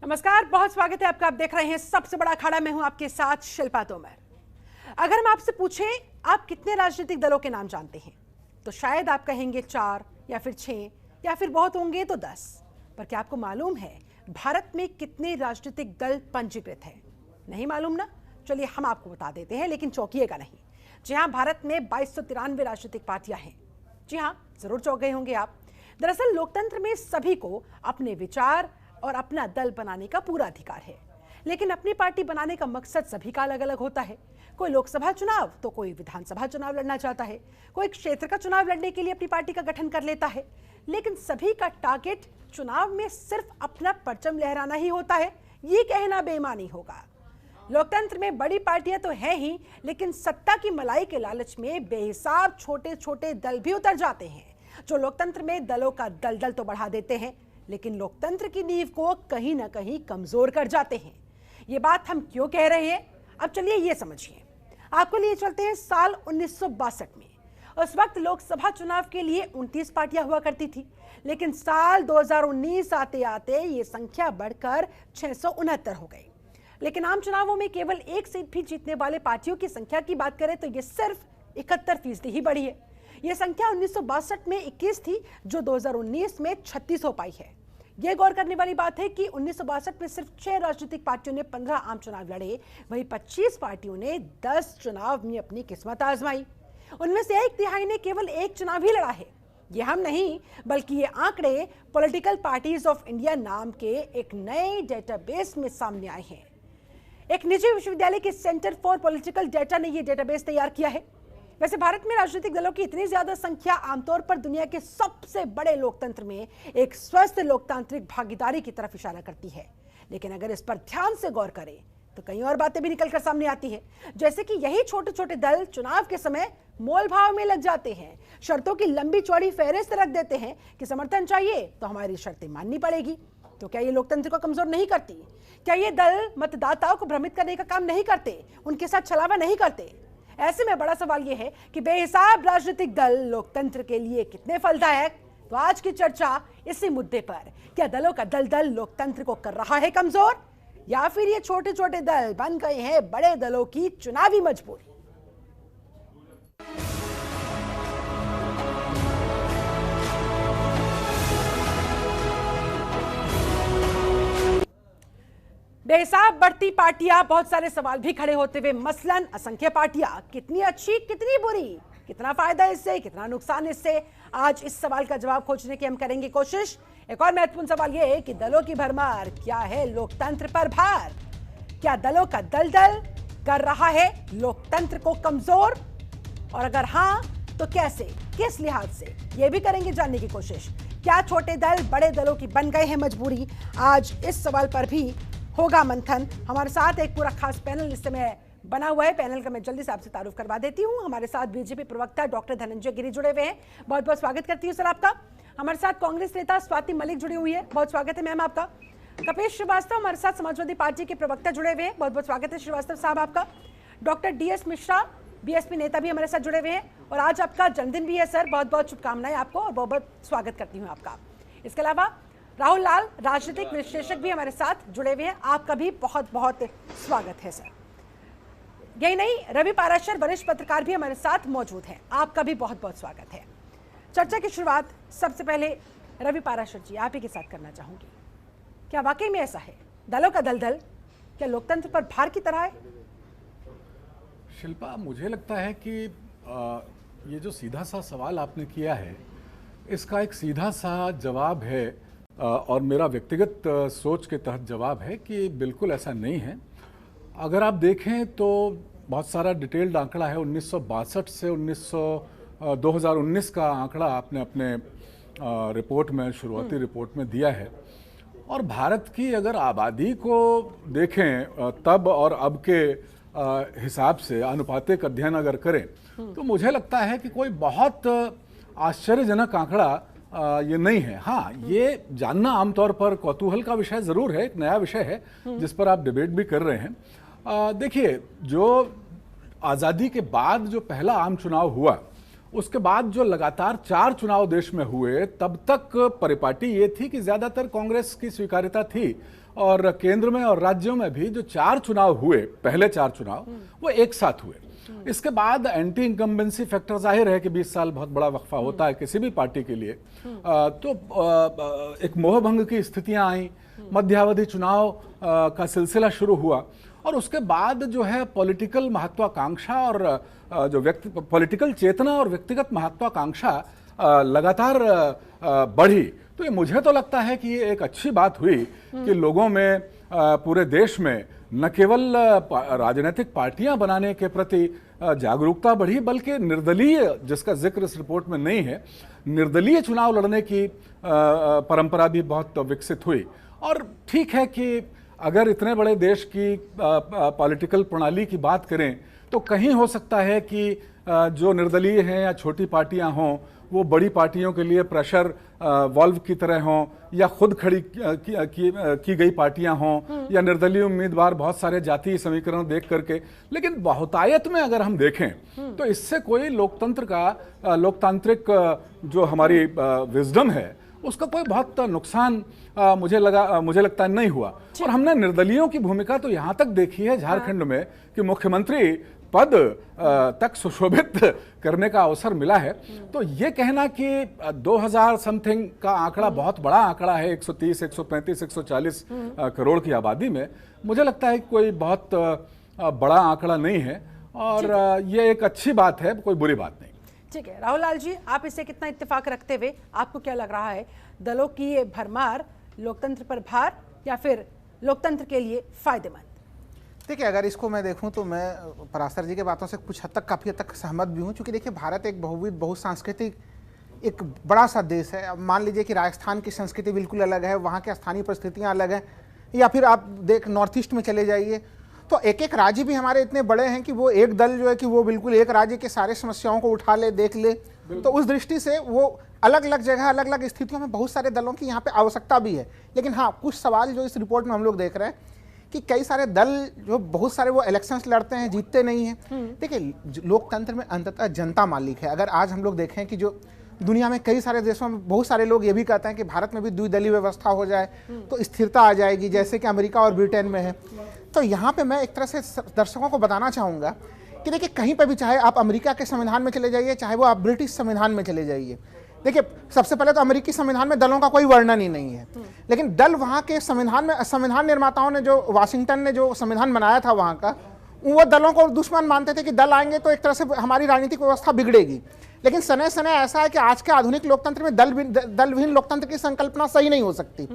नमस्कार, बहुत स्वागत है आपका। आप देख रहे हैं सबसे बड़ा अखाड़ा। मैं हूं आपके साथ शिल्पा तोमर। अगर हम आपसे पूछें आप कितने राजनीतिक दलों के नाम जानते हैं तो शायद आप कहेंगे 4 या फिर 6 या फिर बहुत होंगे तो 10। पर क्या आपको मालूम है भारत में कितने राजनीतिक दल पंजीकृत हैं? नहीं मालूम ना? चलिए हम आपको बता देते हैं, लेकिन चौंकिएगा नहीं। जी हाँ, भारत में 2293 राजनीतिक पार्टियां हैं। जी हाँ, जरूर चौंक गए होंगे आप। दरअसल लोकतंत्र में सभी को अपने विचार और अपना दल बनाने का पूरा अधिकार है, लेकिन अपनी पार्टी बनाने का मकसद सभी का अलग अलग होता है। कोई लोकसभा चुनाव तो कोई विधानसभा चुनाव लड़ना चाहता है, कोई क्षेत्र का चुनाव लड़ने के लिए अपनी पार्टी का गठन कर लेता है, लेकिन सभी का टारगेट चुनाव में सिर्फ अपना परचम लहराना ही होता है। ये कहना बेईमानी होगा। लोकतंत्र में बड़ी पार्टियां तो हैं ही, लेकिन सत्ता की मलाई के लालच में बेहिसाब छोटे छोटे दल भी उतर जाते हैं, जो लोकतंत्र में दलों का दलदल तो बढ़ा देते हैं, लेकिन लोकतंत्र की नींव को कहीं ना कहीं कमजोर कर जाते हैं। ये बात हम क्यों कह रहे हैं, अब चलिए ये समझिए। आपको लिए चलते हैं साल 1962 में। उस वक्त लोकसभा चुनाव के लिए 29 पार्टियां हुआ करती थी, लेकिन साल 2019 आते आते ये संख्या बढ़कर 669 हो गई। लेकिन आम चुनावों में केवल एक सीट भी जीतने वाले पार्टियों की संख्या की बात करें तो ये सिर्फ 71% ही बढ़ी है। यह संख्या 1962 में 21 थी, जो 2019 में 36 हो पाई है। यह गौर करने वाली बात है कि 1962 में सिर्फ 6 राजनीतिक पार्टियों ने 15 आम चुनाव लड़े, वहीं 25 पार्टियों ने 10 चुनाव में अपनी किस्मत आजमाई। उनमें से 1/3 ने केवल एक चुनाव ही लड़ा है। ये हम नहीं, बल्कि ये आंकड़े पॉलिटिकल पार्टीज ऑफ इंडिया नाम के एक नए डेटाबेस में सामने आए हैं। एक निजी विश्वविद्यालय के सेंटर फॉर पॉलिटिकल डेटा ने यह डेटाबेस तैयार किया है। वैसे भारत में राजनीतिक दलों की इतनी ज्यादा संख्या आमतौर पर दुनिया के सबसे बड़े लोकतंत्र में एक स्वस्थ लोकतांत्रिक भागीदारी की तरफ इशारा करती है, लेकिन अगर इस पर ध्यान से गौर करें तो कई और बातें भी निकलकर सामने आती है। जैसे कि यही छोटे छोटे दल चुनाव के समय मोल भाव में लग जाते हैं, शर्तों की लंबी चौड़ी फहरिस्त रख देते हैं कि समर्थन चाहिए तो हमारी शर्तें माननी पड़ेगी। तो क्या ये लोकतंत्र को कमजोर नहीं करती? क्या ये दल मतदाताओं को भ्रमित करने का काम नहीं करते, उनके साथ छलावा नहीं करते? ऐसे में बड़ा सवाल यह है कि बेहिसाब राजनीतिक दल लोकतंत्र के लिए कितने फलदायक? तो आज की चर्चा इसी मुद्दे पर, क्या दलों का दलदल लोकतंत्र को कर रहा है कमजोर, या फिर ये छोटे छोटे दल बन गए हैं बड़े दलों की चुनावी मजबूरी? बेहिसाब बढ़ती पार्टियां, बहुत सारे सवाल भी खड़े होते हुए, मसलन असंख्य पार्टियां कितनी अच्छी कितनी बुरी, कितना फायदा इससे कितना नुकसान इससे। आज इस सवाल का जवाब खोजने की हम करेंगे कोशिश। एक और महत्वपूर्ण सवाल यह है कि दलों की भरमार क्या है लोकतंत्र पर भार? क्या दलों का दलदल कर रहा है लोकतंत्र को कमजोर, और अगर हां तो कैसे, किस लिहाज से, यह भी करेंगे जानने की कोशिश। क्या छोटे दल बड़े दलों की बन गए हैं मजबूरी? आज इस सवाल पर भी होगा मंथन। हमारे साथ एक पूरा खास पैनल इस समय बना हुआ है। पैनल का मैं जल्दी से आपसे तारुफ करवा देती हूं। हमारे साथ बीजेपी प्रवक्ता डॉक्टर धनंजय गिरी जुड़े हुए हैं, बहुत बहुत स्वागत करती हूं सर आपका। हमारे साथ कांग्रेस नेता स्वाति मलिक जुड़ी हुई है, बहुत स्वागत है मैम आपका। कपिल श्रीवास्तव हमारे साथ समाजवादी पार्टी के प्रवक्ता जुड़े हुए हैं, बहुत बहुत स्वागत है श्रीवास्तव साहब आपका। डॉक्टर DS मिश्रा बीएसपी नेता भी हमारे साथ जुड़े हुए हैं, और आज आपका जन्मदिन भी है सर, बहुत बहुत शुभकामनाएं आपको और बहुत बहुत स्वागत करती हूँ आपका। इसके अलावा राहुल लाल राजनीतिक विश्लेषक भी हमारे साथ जुड़े हुए हैं, आपका भी बहुत बहुत स्वागत है सर। यही नहीं, रवि पाराशर वरिष्ठ पत्रकार भी हमारे साथ मौजूद हैं, आपका भी बहुत बहुत स्वागत है। चर्चा की शुरुआत सबसे पहले रवि पाराशर जी आप ही के साथ करना चाहूंगी। क्या वाकई में ऐसा है, दलों का दलदल क्या लोकतंत्र पर भार की तरह है? शिल्पा, मुझे लगता है कि ये जो सीधा सा सवाल आपने किया है, इसका एक सीधा सा जवाब है, और मेरा व्यक्तिगत सोच के तहत जवाब है कि बिल्कुल ऐसा नहीं है। अगर आप देखें तो बहुत सारा डिटेल्ड आंकड़ा है। 1962 से 2019 का आंकड़ा आपने अपने रिपोर्ट में, शुरुआती रिपोर्ट में दिया है। और भारत की अगर आबादी को देखें तब और अब के हिसाब से आनुपातिक अध्ययन अगर करें तो मुझे लगता है कि कोई बहुत आश्चर्यजनक आंकड़ा ये नहीं है। हाँ, ये जानना आमतौर पर कौतूहल का विषय जरूर है, एक नया विषय है जिस पर आप डिबेट भी कर रहे हैं। देखिए, जो आज़ादी के बाद जो पहला आम चुनाव हुआ, उसके बाद जो लगातार 4 चुनाव देश में हुए, तब तक परिपाटी ये थी कि ज़्यादातर कांग्रेस की स्वीकार्यता थी और केंद्र में और राज्यों में भी जो 4 चुनाव हुए, पहले 4 चुनाव, वो एक साथ हुए। इसके बाद एंटी इनकम्बेंसी फैक्टर जाहिर है कि 20 साल बहुत बड़ा वक्फा होता है किसी भी पार्टी के लिए। तो एक मोहभंग की स्थितियां आई, मध्यावधि चुनाव का सिलसिला शुरू हुआ और उसके बाद जो है पॉलिटिकल महत्वाकांक्षा और जो पॉलिटिकल चेतना और व्यक्तिगत महत्वाकांक्षा लगातार बढ़ी। तो ये मुझे तो लगता है कि ये एक अच्छी बात हुई कि लोगों में, पूरे देश में न केवल राजनीतिक पार्टियां बनाने के प्रति जागरूकता बढ़ी, बल्कि निर्दलीय, जिसका जिक्र इस रिपोर्ट में नहीं है, निर्दलीय चुनाव लड़ने की परंपरा भी बहुत विकसित हुई। और ठीक है कि अगर इतने बड़े देश की पॉलिटिकल प्रणाली की बात करें तो कहीं हो सकता है कि जो निर्दलीय हैं या छोटी पार्टियां हों वो बड़ी पार्टियों के लिए प्रेशर वॉल्व की तरह हों, या खुद खड़ी की गई पार्टियां हों, या निर्दलीय उम्मीदवार बहुत सारे जातीय समीकरण देख करके। लेकिन बहुतायत में अगर हम देखें तो इससे कोई लोकतांत्रिक जो हमारी विजडम है उसका कोई बहुत नुकसान मुझे लगता नहीं हुआ। और हमने निर्दलीयों की भूमिका तो यहां तक देखी है झारखंड में कि मुख्यमंत्री पद तक सुशोभित करने का अवसर मिला है। तो ये कहना कि 2000 समथिंग का आंकड़ा बहुत बड़ा आंकड़ा है, 130, 135, 140 करोड़ की आबादी में, मुझे लगता है कि कोई बहुत बड़ा आंकड़ा नहीं है और ये एक अच्छी बात है, कोई बुरी बात नहीं। ठीक है राहुल लाल जी, आप इससे कितना इत्तेफाक रखते हुए आपको क्या लग रहा है, दलों की ये भरमार लोकतंत्र पर भार या फिर लोकतंत्र के लिए फायदेमंद? देखिए, अगर इसको मैं देखूं तो मैं पराशर जी के बातों से कुछ हद तक, काफ़ी हद तक सहमत भी हूं, क्योंकि देखिए भारत एक बहुविध बहुसांस्कृतिक एक बड़ा सा देश है। अब मान लीजिए कि राजस्थान की संस्कृति बिल्कुल अलग है, वहाँ की स्थानीय परिस्थितियाँ अलग हैं, या फिर आप नॉर्थ ईस्ट में चले जाइए तो एक एक राज्य भी हमारे इतने बड़े हैं कि वो एक दल जो है कि वो बिल्कुल एक राज्य के सारे समस्याओं को उठा ले, देख ले। तो उस दृष्टि से वो अलग अलग जगह, अलग अलग स्थितियों में बहुत सारे दलों की यहाँ पे आवश्यकता भी है। लेकिन हाँ, कुछ सवाल जो इस रिपोर्ट में हम लोग देख रहे हैं कि कई सारे दल जो बहुत सारे वो इलेक्शंस लड़ते हैं, जीतते नहीं हैं। देखिए, लोकतंत्र में अंततः जनता मालिक है। अगर आज हम लोग देखें कि जो दुनिया में कई सारे देशों में बहुत सारे लोग ये भी कहते हैं कि भारत में भी द्विदलीय व्यवस्था हो जाए तो स्थिरता आ जाएगी, जैसे कि अमेरिका और ब्रिटेन में है। तो यहाँ पे मैं एक तरह से दर्शकों को बताना चाहूँगा कि देखिए, कहीं पर भी, चाहे आप अमेरिका के संविधान में चले जाइए, चाहे वो आप ब्रिटिश संविधान में चले जाइए, देखिए सबसे पहले तो अमेरिकी संविधान में दलों का कोई वर्णन ही नहीं है। लेकिन दल वहाँ के संविधान में, संविधान निर्माताओं ने, जो वाशिंगटन ने जो संविधान बनाया था वहाँ का, वो दलों को दुश्मन मानते थे कि दल आएंगे तो एक तरह से हमारी राजनीतिक व्यवस्था बिगड़ेगी। लेकिन सने सने ऐसा है कि आज के आधुनिक लोकतंत्र में दलविहीन लोकतंत्र की संकल्पना सही नहीं हो सकती।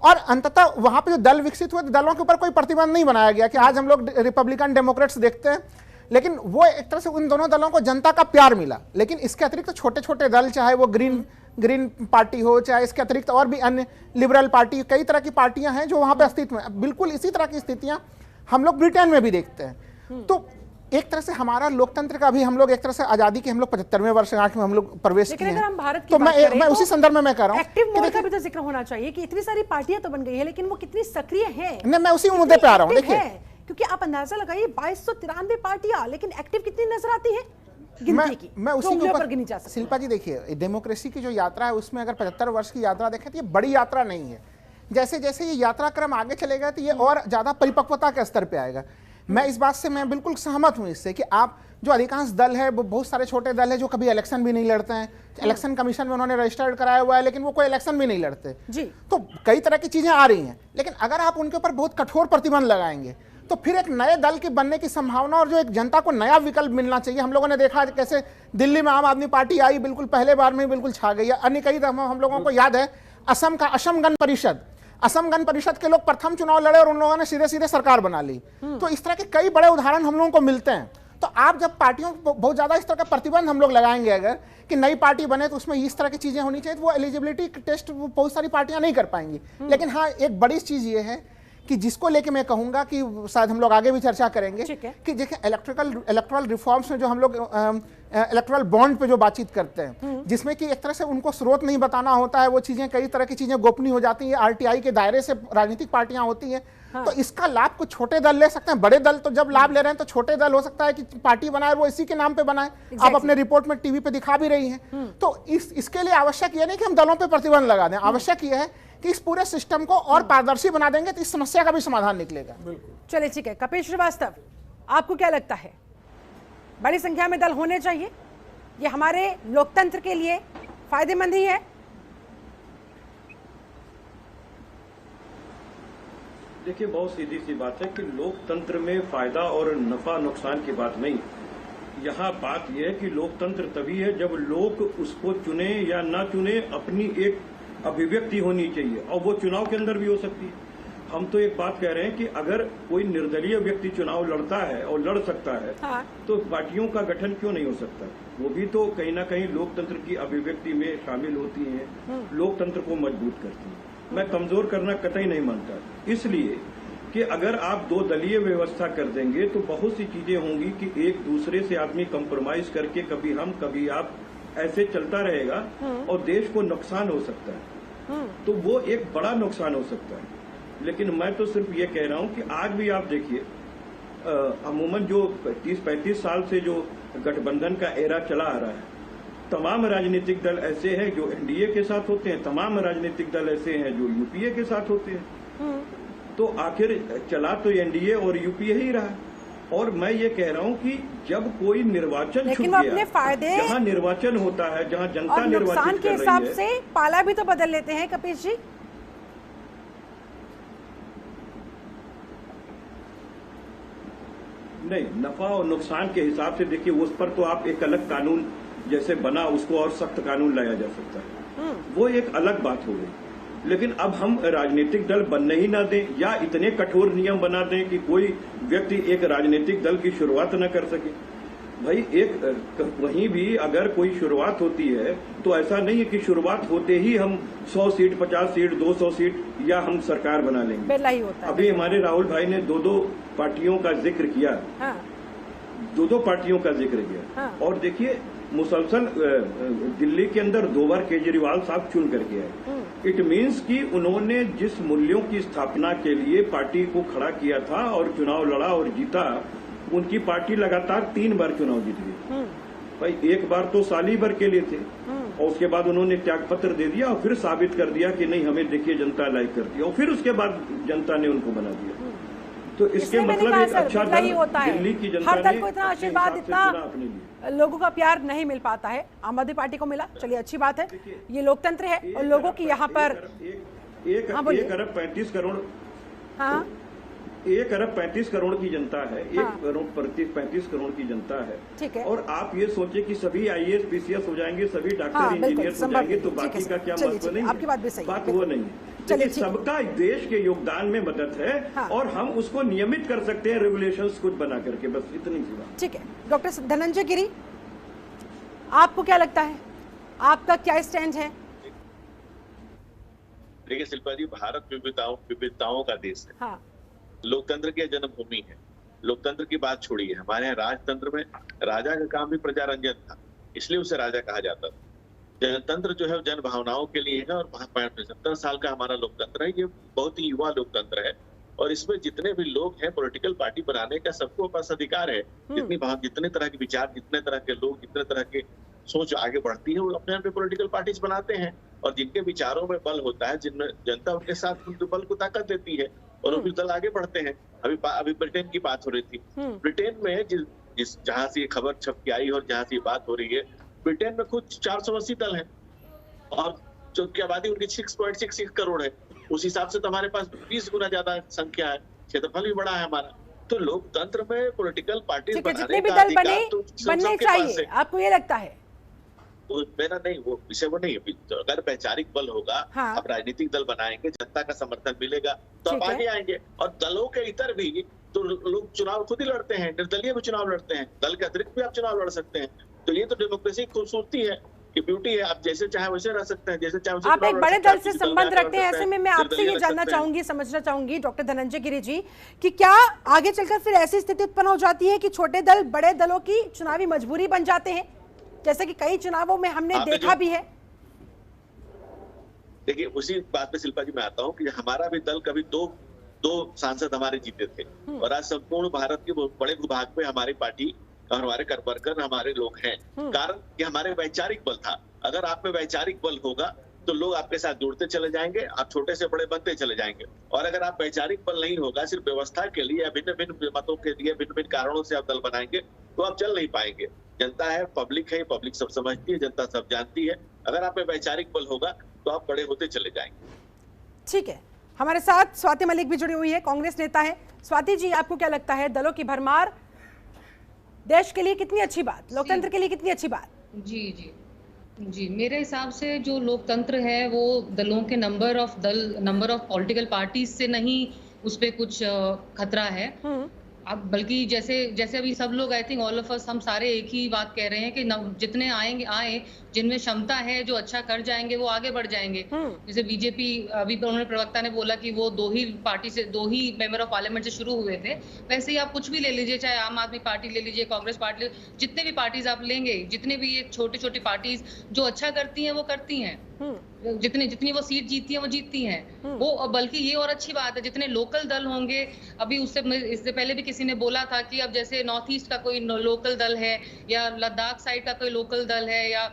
और अंततः वहाँ पे जो दल विकसित हुए, दलों के ऊपर कोई प्रतिबंध नहीं बनाया गया कि आज हम लोग रिपब्लिकन डेमोक्रेट्स देखते हैं, लेकिन वो एक तरह से उन दोनों दलों को जनता का प्यार मिला। लेकिन इसके अतिरिक्त तो छोटे छोटे दल, चाहे वो ग्रीन पार्टी हो, चाहे इसके अतिरिक्त और भी अन्य लिबरल पार्टी, कई तरह की पार्टियां हैं जो वहां पे अस्तित्व में। बिल्कुल इसी तरह की स्थितियां हम लोग ब्रिटेन में भी देखते हैं। तो एक तरह से हमारा लोकतंत्र का भी हम लोग एक तरह से आजादी के हम लोग 75वें वर्षगांठ में हम लोग प्रवेश किए हैं। तो मैं उसी संदर्भ में मैं कह रहा हूँ, एक्टिव मोड का भी तो जिक्र होना चाहिए कि इतनी सारी पार्टियां तो बन गई है, लेकिन वो कितनी सक्रिय है। मैं उसी मुद्दे पे आ रहा हूँ। देखिए, क्योंकि आप अंदाजा लगाइए 2293 पार्टियां, लेकिन एक्टिव कितनी नजर आती है? मैं उसी के ऊपर, शिल्पा जी देखिए, डेमोक्रेसी की जो यात्रा है उसमें अगर 75 वर्ष की यात्रा देखें तो ये बड़ी यात्रा नहीं है। जैसे जैसे ये यात्रा क्रम आगे चलेगा तो ये और ज्यादा परिपक्वता के स्तर पे आएगा। मैं इस बात से मैं बिल्कुल सहमत हूं इससे कि आप जो अधिकांश दल है वो बहुत सारे छोटे दल है जो कभी इलेक्शन भी नहीं लड़ते हैं। इलेक्शन कमीशन में उन्होंने रजिस्टर्ड कराया हुआ है, लेकिन वो कोई इलेक्शन भी नहीं लड़ते जी। तो कई तरह की चीजें आ रही हैं, लेकिन अगर आप उनके ऊपर बहुत कठोर प्रतिबंध लगाएंगे तो फिर एक नए दल के बनने की संभावना और जो एक जनता को नया विकल्प मिलना चाहिए। हम लोगों ने देखा कैसे दिल्ली में आम आदमी पार्टी आई, बिल्कुल पहले बार में बिल्कुल छा गई। अन्य कई दफा हम लोगों को याद है असम का असम गण परिषद के लोग प्रथम चुनाव लड़े और उन लोगों ने सीधे सीधे सरकार बना ली। तो इस तरह के कई बड़े उदाहरण हम लोगों को मिलते हैं। तो आप जब पार्टियों को बहुत ज्यादा इस तरह का प्रतिबंध हम लोग लगाएंगे अगर कि नई पार्टी बने तो उसमें इस तरह की चीजें होनी चाहिए, तो वो एलिजिबिलिटी टेस्ट वो बहुत सारी पार्टियां नहीं कर पाएंगी। लेकिन हाँ, एक बड़ी चीज ये है कि जिसको लेके मैं कहूंगा कि शायद हम लोग आगे भी चर्चा करेंगे कि देखिए इलेक्ट्रल रिफॉर्म्स में जो हम लोग इलेक्ट्रल बॉन्ड पे जो बातचीत करते हैं, जिसमें कि एक तरह से उनको स्रोत नहीं बताना होता है, वो चीजें कई तरह की चीजें गोपनीय हो जाती हैं, आरटीआई के दायरे से राजनीतिक पार्टियां होती हैं। हाँ। तो इसका लाभ कुछ छोटे दल ले सकते हैं, बड़े दल तो जब लाभ ले रहे हैं तो छोटे दल हो सकता है कि पार्टी बनाए वो इसी के नाम पे बनाए। आप अपने रिपोर्ट में टीवी पे दिखा भी रही हैं। तो इसके लिए आवश्यक यह नहीं कि हम दलों पे प्रतिबंध लगा दें, आवश्यक यह है कि इस पूरे सिस्टम को और पारदर्शी बना देंगे तो इस समस्या का भी समाधान निकलेगा। चलिए ठीक है, कपिल श्रीवास्तव, आपको क्या लगता है, बड़ी संख्या में दल होने चाहिए, ये हमारे लोकतंत्र के लिए फायदेमंद ही है? देखिए, बहुत सीधी सी बात है कि लोकतंत्र में फायदा और नफा नुकसान की बात नहीं। यहाँ बात यह है कि लोकतंत्र तभी है जब लोग उसको चुने या ना चुने, अपनी एक अभिव्यक्ति होनी चाहिए, और वो चुनाव के अंदर भी हो सकती है। हम तो एक बात कह रहे हैं कि अगर कोई निर्दलीय व्यक्ति चुनाव लड़ता है और लड़ सकता है, हाँ। तो पार्टियों का गठन क्यों नहीं हो सकता? वो भी तो कहीं ना कहीं लोकतंत्र की अभिव्यक्ति में शामिल होती हैं, लोकतंत्र को मजबूत करती हैं। मैं कमजोर करना कतई नहीं मानता, इसलिए कि अगर आप दो दलीय व्यवस्था कर देंगे तो बहुत सी चीजें होंगी कि एक दूसरे से आदमी कंप्रोमाइज करके कभी हम कभी आप ऐसे चलता रहेगा और देश को नुकसान हो सकता है, तो वो एक बड़ा नुकसान हो सकता है। लेकिन मैं तो सिर्फ ये कह रहा हूं कि आज भी आप देखिए, अमूमन जो 30-35 साल से जो गठबंधन का एरा चला आ रहा है, तमाम राजनीतिक दल ऐसे हैं जो एनडीए के साथ होते हैं, तमाम राजनीतिक दल ऐसे हैं जो यूपीए के साथ होते हैं। तो आखिर चला तो एनडीए और यूपीए ही रहा। और मैं ये कह रहा हूं कि जब कोई निर्वाचन छूट गया, जहां निर्वाचन होता है, जहां जनता निर्वाचित के हिसाब से पाला भी तो बदल लेते हैं कपिल जी। नहीं, नफा और नुकसान के हिसाब से देखिए, उस पर तो आप एक अलग कानून जैसे बना उसको और सख्त कानून लाया जा सकता है, वो एक अलग बात हो गई। लेकिन अब हम राजनीतिक दल बनने ही ना दें या इतने कठोर नियम बना दें कि कोई व्यक्ति एक राजनीतिक दल की शुरुआत न कर सके। भाई, एक वहीं भी अगर कोई शुरुआत होती है तो ऐसा नहीं है कि शुरुआत होते ही हम 100 सीट, 50 सीट, 200 सीट या हम सरकार बना लेंगे। बेला ही होता है। अभी हमारे राहुल भाई ने दो पार्टियों का जिक्र किया, हाँ। दो पार्टियों का जिक्र किया, हाँ। और देखिए मुसलसल दिल्ली के अंदर 2 बार केजरीवाल साहब चुन करके आए। इट मीन्स कि उन्होंने जिस मूल्यों की स्थापना के लिए पार्टी को खड़ा किया था और चुनाव लड़ा और जीता, उनकी पार्टी लगातार 3 बार चुनाव जीत गई। भाई, एक बार तो साली भर के लिए थे और उसके बाद उन्होंने त्याग पत्र दे दिया और फिर साबित कर दिया कि नहीं, हमें देखिए जनता लाइक करती है, और फिर उसके बाद जनता ने उनको बना दिया। तो इसके मतलब एक अच्छा दल दिल्ली की जनता हर दल को इतना आशीर्वाद, इतना लोगों का प्यार नहीं मिल पाता है। आम आदमी पार्टी को मिला, चलिए अच्छी बात है, ये लोकतंत्र है और लोगों की यहाँ पर 1 अरब 35 करोड़, हाँ, 1 अरब 35 करोड़ की जनता है, 1 करोड़ 35 करोड़ की जनता है, ठीक है। और आप ये सोचे कि सभी IAS PCS हो जाएंगे, सभी डॉक्टर इंजीनियर हो जाएंगे, तो बाकी का क्या महत्व नहीं है। आपकी बात भी सही है, बात वो नहीं है। चलिए, सबका देश के योगदान में मदद है, हाँ। और हम उसको नियमित कर सकते हैं रेगुलेशंस कुछ बना करके, बस इतनी सी बात। ठीक है। डॉक्टर धनंजय गिरी, आपको क्या लगता है, आपका क्या स्टैंड है? देखिए शिल्पा जी, भारत विविधताओं का देश है, हाँ। लोकतंत्र की जन्मभूमि है। लोकतंत्र की बात छोड़िए, हमारे यहाँ राजतंत्र में राजा का काम भी प्रजारंजन था, इसलिए उसे राजा कहा जाता था। जनतंत्र जो है जन भावनाओं के लिए है, और 75 साल का हमारा लोकतंत्र है, ये बहुत ही युवा लोकतंत्र है, और इसमें जितने भी लोग हैं पॉलिटिकल पार्टी बनाने का सबको पास अधिकार है। जितने तरह के विचार, जितने तरह के लोग, जितने तरह के सोच आगे बढ़ती है, वो अपने अपने पॉलिटिकल पार्टीज बनाते हैं, और जिनके विचारों में बल होता है, जिनमें जनता उनके साथ उनके बल को ताकत देती है, और वो दल आगे बढ़ते हैं। अभी ब्रिटेन की बात हो रही थी, ब्रिटेन में जहां से ये खबर छप के आई और जहां से ये बात हो रही है, ब्रिटेन में खुद 480 दल हैं, और जो की आबादी उनकी 6.66 करोड़ है। उस हिसाब से तो हमारे पास 20 गुना ज्यादा संख्या है, क्षेत्रफल भी बड़ा है हमारा। तो लोकतंत्र में पॉलिटिकल पार्टी जितने भी दल बनने चाहिए, आपको ये लगता है? तो मेरा नहीं, वो विषय वो नहीं है। तो अगर वैचारिक बल होगा, हाँ। आप राजनीतिक दल बनाएंगे, जनता का समर्थन मिलेगा तो आप आगे आएंगे। और दलों के इतर भी तो लोग चुनाव खुद ही लड़ते हैं, निर्दलीय भी चुनाव लड़ते हैं, दल के अतिरिक्त भी आप चुनाव लड़ सकते हैं। तो ये तो डेमोक्रेसी की खूबसूरती है, कि ब्यूटी है, आप जैसे चाहे वैसे रह सकते हैं, जैसे चाहे वैसे। आप एक बड़े दल से संबंध रखते हैं, ऐसे में मैं आपसे ये जानना चाहूंगी, समझना चाहूंगी डॉक्टर धनंजय गिरी जी, कि क्या आगे चलकर फिर ऐसी स्थिति उत्पन्न हो जाती है कि छोटे दल बड़े दलों की चुनावी मजबूरी बन जाते हैं, जैसे कि कई चुनावों में हमने देखा भी है? देखिए, उसी बात पे शिल्पा जी मैं आता हूँ कि हमारा भी दल कभी दो सांसद हमारे जीते थे, और आज संपूर्ण भारत के बड़े भूभाग में हमारी पार्टी और हमारे वर्कर हमारे लोग हैं। कारण कि हमारे वैचारिक बल था। अगर आप में वैचारिक बल होगा तो लोग आपके साथ जुड़ते चले जाएंगे, आप छोटे से बड़े बनते चले जाएंगे। और अगर आप वैचारिक बल नहीं होगा, सिर्फ व्यवस्था के लिए या भिन्न भिन्न मतों के लिए भिन्न भिन्न कारणों से आप दल बनाएंगे, तो आप चल नहीं पाएंगे। जनता है, पब्लिक है, पब्लिक सब समझती है, जनता सब जानती है। अगर आप में वैचारिक बल होगा तो आप बड़े होते चले जाएंगे। ठीक है, हमारे साथ स्वाति मलिक भी जुड़ी हुई है, कांग्रेस नेता है। स्वाति जी, आपको क्या लगता है, दलों की भरमार देश के लिए कितनी अच्छी बात, लोकतंत्र के लिए कितनी अच्छी बात? जी, मेरे हिसाब से जो लोकतंत्र है वो दलों के नंबर ऑफ पॉलिटिकल पार्टीज से नहीं उस पे कुछ खतरा है। अब बल्कि जैसे अभी सब लोग, I think all of us, हम सारे एक ही बात कह रहे हैं कि जितने आए जिनमें क्षमता है, जो अच्छा कर जाएंगे वो आगे बढ़ जाएंगे। जैसे बीजेपी, अभी उन्होंने प्रवक्ता ने बोला कि वो दो ही मेंबर ऑफ पार्लियामेंट से शुरू हुए थे। वैसे ही आप कुछ भी ले लीजिए, चाहे आम आदमी पार्टी ले लीजिए, कांग्रेस पार्टी, जितने भी पार्टीज आप लेंगे, जितने भी ये छोटी छोटी पार्टीज जो अच्छा करती हैं वो करती हैं, जितनी वो सीट जीतती हैं वो जीतती हैं वो। बल्कि ये और अच्छी बात है, जितने लोकल दल होंगे, अभी इससे पहले भी किसी ने बोला था कि अब जैसे नॉर्थ ईस्ट का कोई लोकल दल है या लद्दाख साइड का कोई लोकल दल है या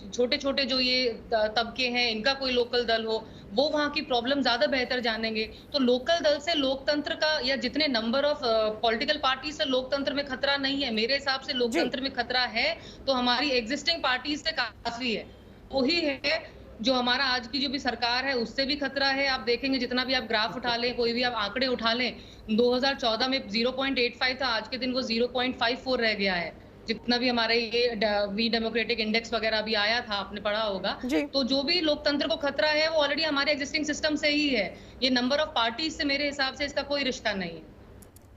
छोटे छोटे जो ये तबके हैं इनका कोई लोकल दल हो, वो वहाँ की प्रॉब्लम ज्यादा बेहतर जानेंगे। तो लोकल दल से लोकतंत्र का या जितने नंबर ऑफ पॉलिटिकल पार्टी से लोकतंत्र में खतरा नहीं है। मेरे हिसाब से लोकतंत्र में खतरा है तो हमारी एग्जिस्टिंग पार्टीज से काफी है, वही है जो हमारा आज की जो भी सरकार है उससे भी खतरा है। आप देखेंगे जितना भी आप ग्राफ उठा लें, कोई भी आप आंकड़े उठा लें, 2014 में 0.85 था, आज के दिन वो 0.54 रह गया है। जितना भी हमारे ये वी डेमोक्रेटिक इंडेक्स वगैरह भी आया था, आपने पढ़ा होगा। तो जो भी लोकतंत्र को खतरा है वो ऑलरेडी हमारे एग्जिस्टिंग सिस्टम से ही है। ये नंबर ऑफ पार्टीज से मेरे हिसाब से इसका कोई रिश्ता नहीं है।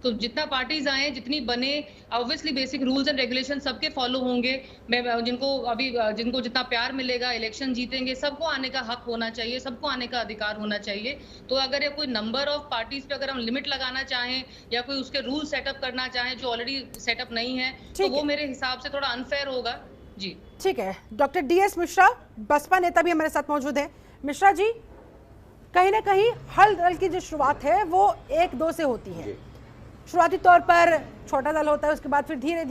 तो जितना पार्टीज आए, जितनी बने, obviously basic rules and regulation सबके फॉलो होंगे। जिनको जितना प्यार मिलेगा, इलेक्शन जीतेंगे, सबको आने का हक होना चाहिए, सबको आने का अधिकार होना चाहिए। तो अगर ये कोई नंबर ऑफ पार्टीज पे अगर हम लिमिट लगाना चाहें या कोई उसके रूल सेटअप करना चाहें जो ऑलरेडी सेटअप नहीं है, तो वो मेरे हिसाब से थोड़ा अनफेयर होगा। जी ठीक है। डॉक्टर DS मिश्रा, बसपा नेता भी हमारे साथ मौजूद है। मिश्रा जी, कहीं ना कहीं हर दल की जो शुरुआत है वो 1-2 से होती है। शुरुआती तौर पर छोटा दल होता है, उसके बाद फिर धीरे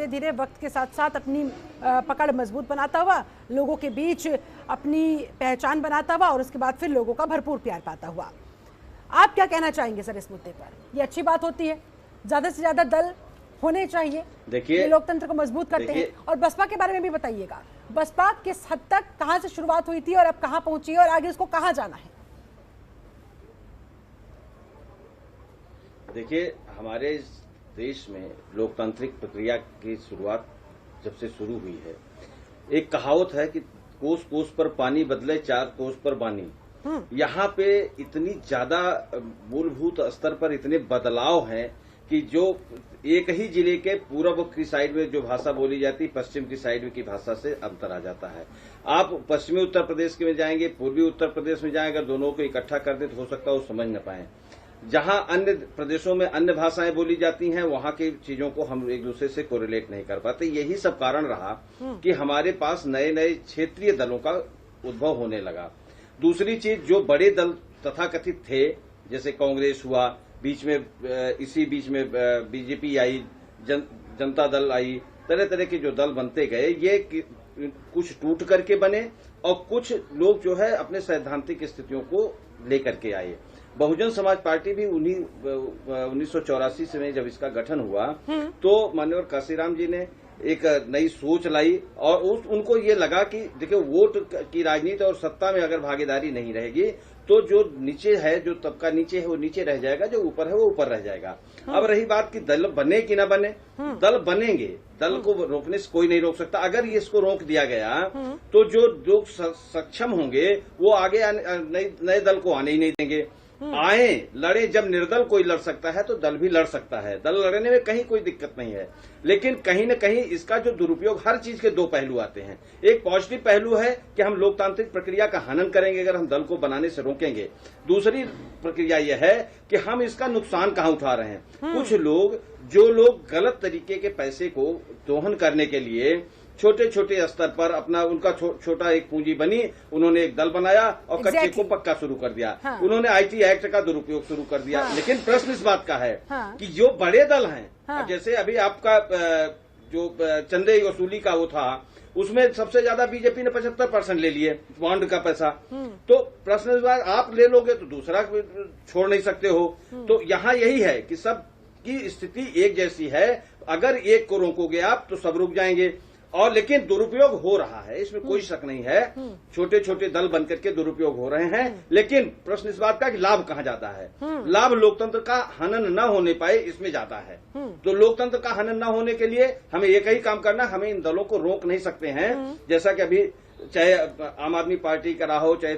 धीरे वक्त के साथ साथ अपनी पकड़ मजबूत बनाता हुआ, लोगों के बीच अपनी पहचान बनाता हुआ और उसके बाद फिर लोगों का भरपूर प्यार पाता हुआ। आप क्या कहना चाहेंगे सर इस मुद्दे पर? ये अच्छी बात होती है, ज्यादा से ज्यादा दल होने चाहिए, देखिए लोकतंत्र को मजबूत करते हैं। और बसपा के बारे में भी बताइएगा, बसपा किस हद तक, कहाँ से शुरुआत हुई थी और अब कहाँ पहुंची है और आगे उसको कहाँ जाना है? देखिए, हमारे देश में लोकतांत्रिक प्रक्रिया की शुरुआत जब से शुरू हुई है, एक कहावत है कि कोस कोस पर पानी बदले 4 कोस पर बानी। यहाँ पे इतनी ज्यादा मूलभूत स्तर पर इतने बदलाव हैं कि जो एक ही जिले के पूर्व की साइड में जो भाषा बोली जाती, पश्चिम की साइड में की भाषा से अंतर आ जाता है। आप पश्चिमी उत्तर प्रदेश में जाएंगे, पूर्वी उत्तर प्रदेश में जाएंगे, दोनों को इकट्ठा कर दे तो हो सकता है वो समझ न पाए। जहां अन्य प्रदेशों में अन्य भाषाएं बोली जाती हैं, वहां की चीजों को हम एक दूसरे से कोरिलेट नहीं कर पाते। यही सब कारण रहा कि हमारे पास नए नए क्षेत्रीय दलों का उद्भव होने लगा। दूसरी चीज, जो बड़े दल तथाकथित थे, जैसे कांग्रेस हुआ, इसी बीच में बीजेपी आई, जनता दल आई, तरह तरह के जो दल बनते गए, ये कुछ टूट करके बने और कुछ लोग जो है अपने सैद्धांतिक स्थितियों को लेकर के आए। बहुजन समाज पार्टी भी 1984 से जब इसका गठन हुआ तो माननीय काशीराम जी ने एक नई सोच लाई और उनको ये लगा कि देखिए, वोट की राजनीति और सत्ता में अगर भागीदारी नहीं रहेगी तो जो नीचे है, जो तबका नीचे है वो नीचे रह जाएगा, जो ऊपर है वो ऊपर रह जाएगा। अब रही बात कि दल बने कि ना बने, दल बनेंगे, दल को रोकने से कोई नहीं रोक सकता। अगर ये इसको रोक दिया गया तो जो लोग सक्षम होंगे वो आगे नए दल को आने ही नहीं देंगे। आए, लड़े, जब निर्दल कोई लड़ सकता है तो दल भी लड़ सकता है, दल लड़ने में कहीं कोई दिक्कत नहीं है। लेकिन कहीं न कहीं इसका जो दुरुपयोग, हर चीज के 2 पहलू आते हैं। एक पॉजिटिव पहलू है कि हम लोकतांत्रिक प्रक्रिया का हनन करेंगे अगर हम दल को बनाने से रोकेंगे। दूसरी प्रक्रिया यह है कि हम इसका नुकसान कहाँ उठा रहे हैं। कुछ लोग, जो लोग गलत तरीके के पैसे को दोहन करने के लिए छोटे छोटे स्तर पर अपना, उनका छोटा एक पूंजी बनी, उन्होंने एक दल बनाया और कच्चे को पक्का शुरू कर दिया। उन्होंने IT एक्ट का दुरुपयोग शुरू कर दिया। लेकिन प्रश्न इस बात का है कि जो बड़े दल हैं, जैसे अभी आपका जो चंदे वसूली का वो था, उसमें सबसे ज्यादा बीजेपी ने 75% ले लिए बॉन्ड का पैसा। तो प्रश्न इस बार आप ले लोगे तो दूसरा छोड़ नहीं सकते हो। तो यहाँ यही है कि सब की स्थिति एक जैसी है, अगर एक को रोकोगे आप तो सब रुक जाएंगे। और लेकिन दुरुपयोग हो रहा है, इसमें कोई शक नहीं है, छोटे छोटे दल बनकर के दुरुपयोग हो रहे हैं। लेकिन प्रश्न इस बात का कि लाभ कहाँ जाता है? लाभ लोकतंत्र का हनन न होने पाए इसमें जाता है। तो लोकतंत्र का हनन न होने के लिए हमें एक ही काम करना, हमें इन दलों को रोक नहीं सकते हैं। जैसा कि अभी चाहे आम आदमी पार्टी का रहा हो, चाहे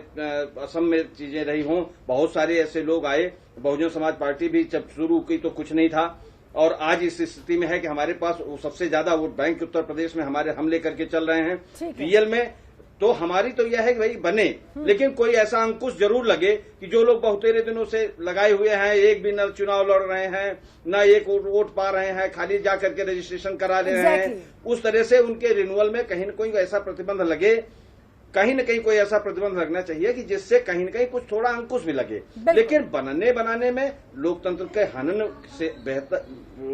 असम में चीजें रही हों, बहुत सारे ऐसे लोग आए। बहुजन समाज पार्टी भी जब शुरू की तो कुछ नहीं था, और आज इस स्थिति में है कि हमारे पास सबसे ज्यादा वोट बैंक उत्तर प्रदेश में हमारे हमले करके चल रहे हैं रियल में। तो हमारी तो यह है कि भाई बने, लेकिन कोई ऐसा अंकुश जरूर लगे कि जो लोग बहुतेरे दिनों से लगाए हुए हैं, एक भी न चुनाव लड़ रहे हैं, न एक वोट पा रहे हैं, खाली जा करके रजिस्ट्रेशन करा ले रहे हैं, उस तरह से उनके रिन्यूअल में कहीं न कोई ऐसा प्रतिबंध लगे, कहीं न कहीं कोई ऐसा प्रतिबंध लगना चाहिए कि जिससे कहीं न कहीं कुछ थोड़ा अंकुश भी लगे। लेकिन बनाने में लोकतंत्र के हनन से बेहतर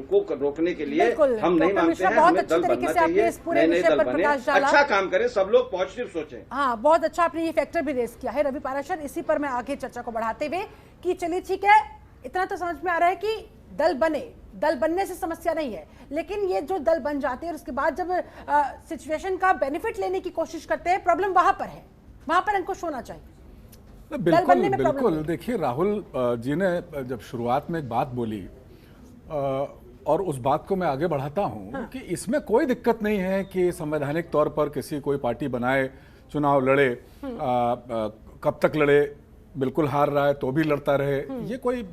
को रोकने के लिए हम नहीं मानते हैं। हमें दल बनना चाहिए, नए नए दल बने, अच्छा काम करें, सब लोग पॉजिटिव सोचें। हाँ, बहुत अच्छा आपने ये फैक्टर भी रेस किया है रवि पाराशर। इसी पर मैं आगे चर्चा को बढ़ाते हुए कि चलिए ठीक है, इतना तो समझ में आ रहा है कि दल बने, दल बनने से समस्या नहीं है, लेकिन ये जो दल बन जाते हैं और उसके बाद जब सिचुएशन का बेनिफिट लेने की कोशिश करते हैं, प्रॉब्लम वहां पर है, वहां पर अंकुश होना चाहिए। बिल्कुल बिल्कुल। देखिए, राहुल जी ने जब शुरुआत में एक बात बोली और उस बात को मैं आगे बढ़ाता हूं कि इसमें कोई दिक्कत नहीं है कि संवैधानिक तौर पर किसी कोई पार्टी बनाए, चुनाव लड़े, कब तक लड़े, बिल्कुल हार रहा है तो भी लड़ता रहे, ये कोई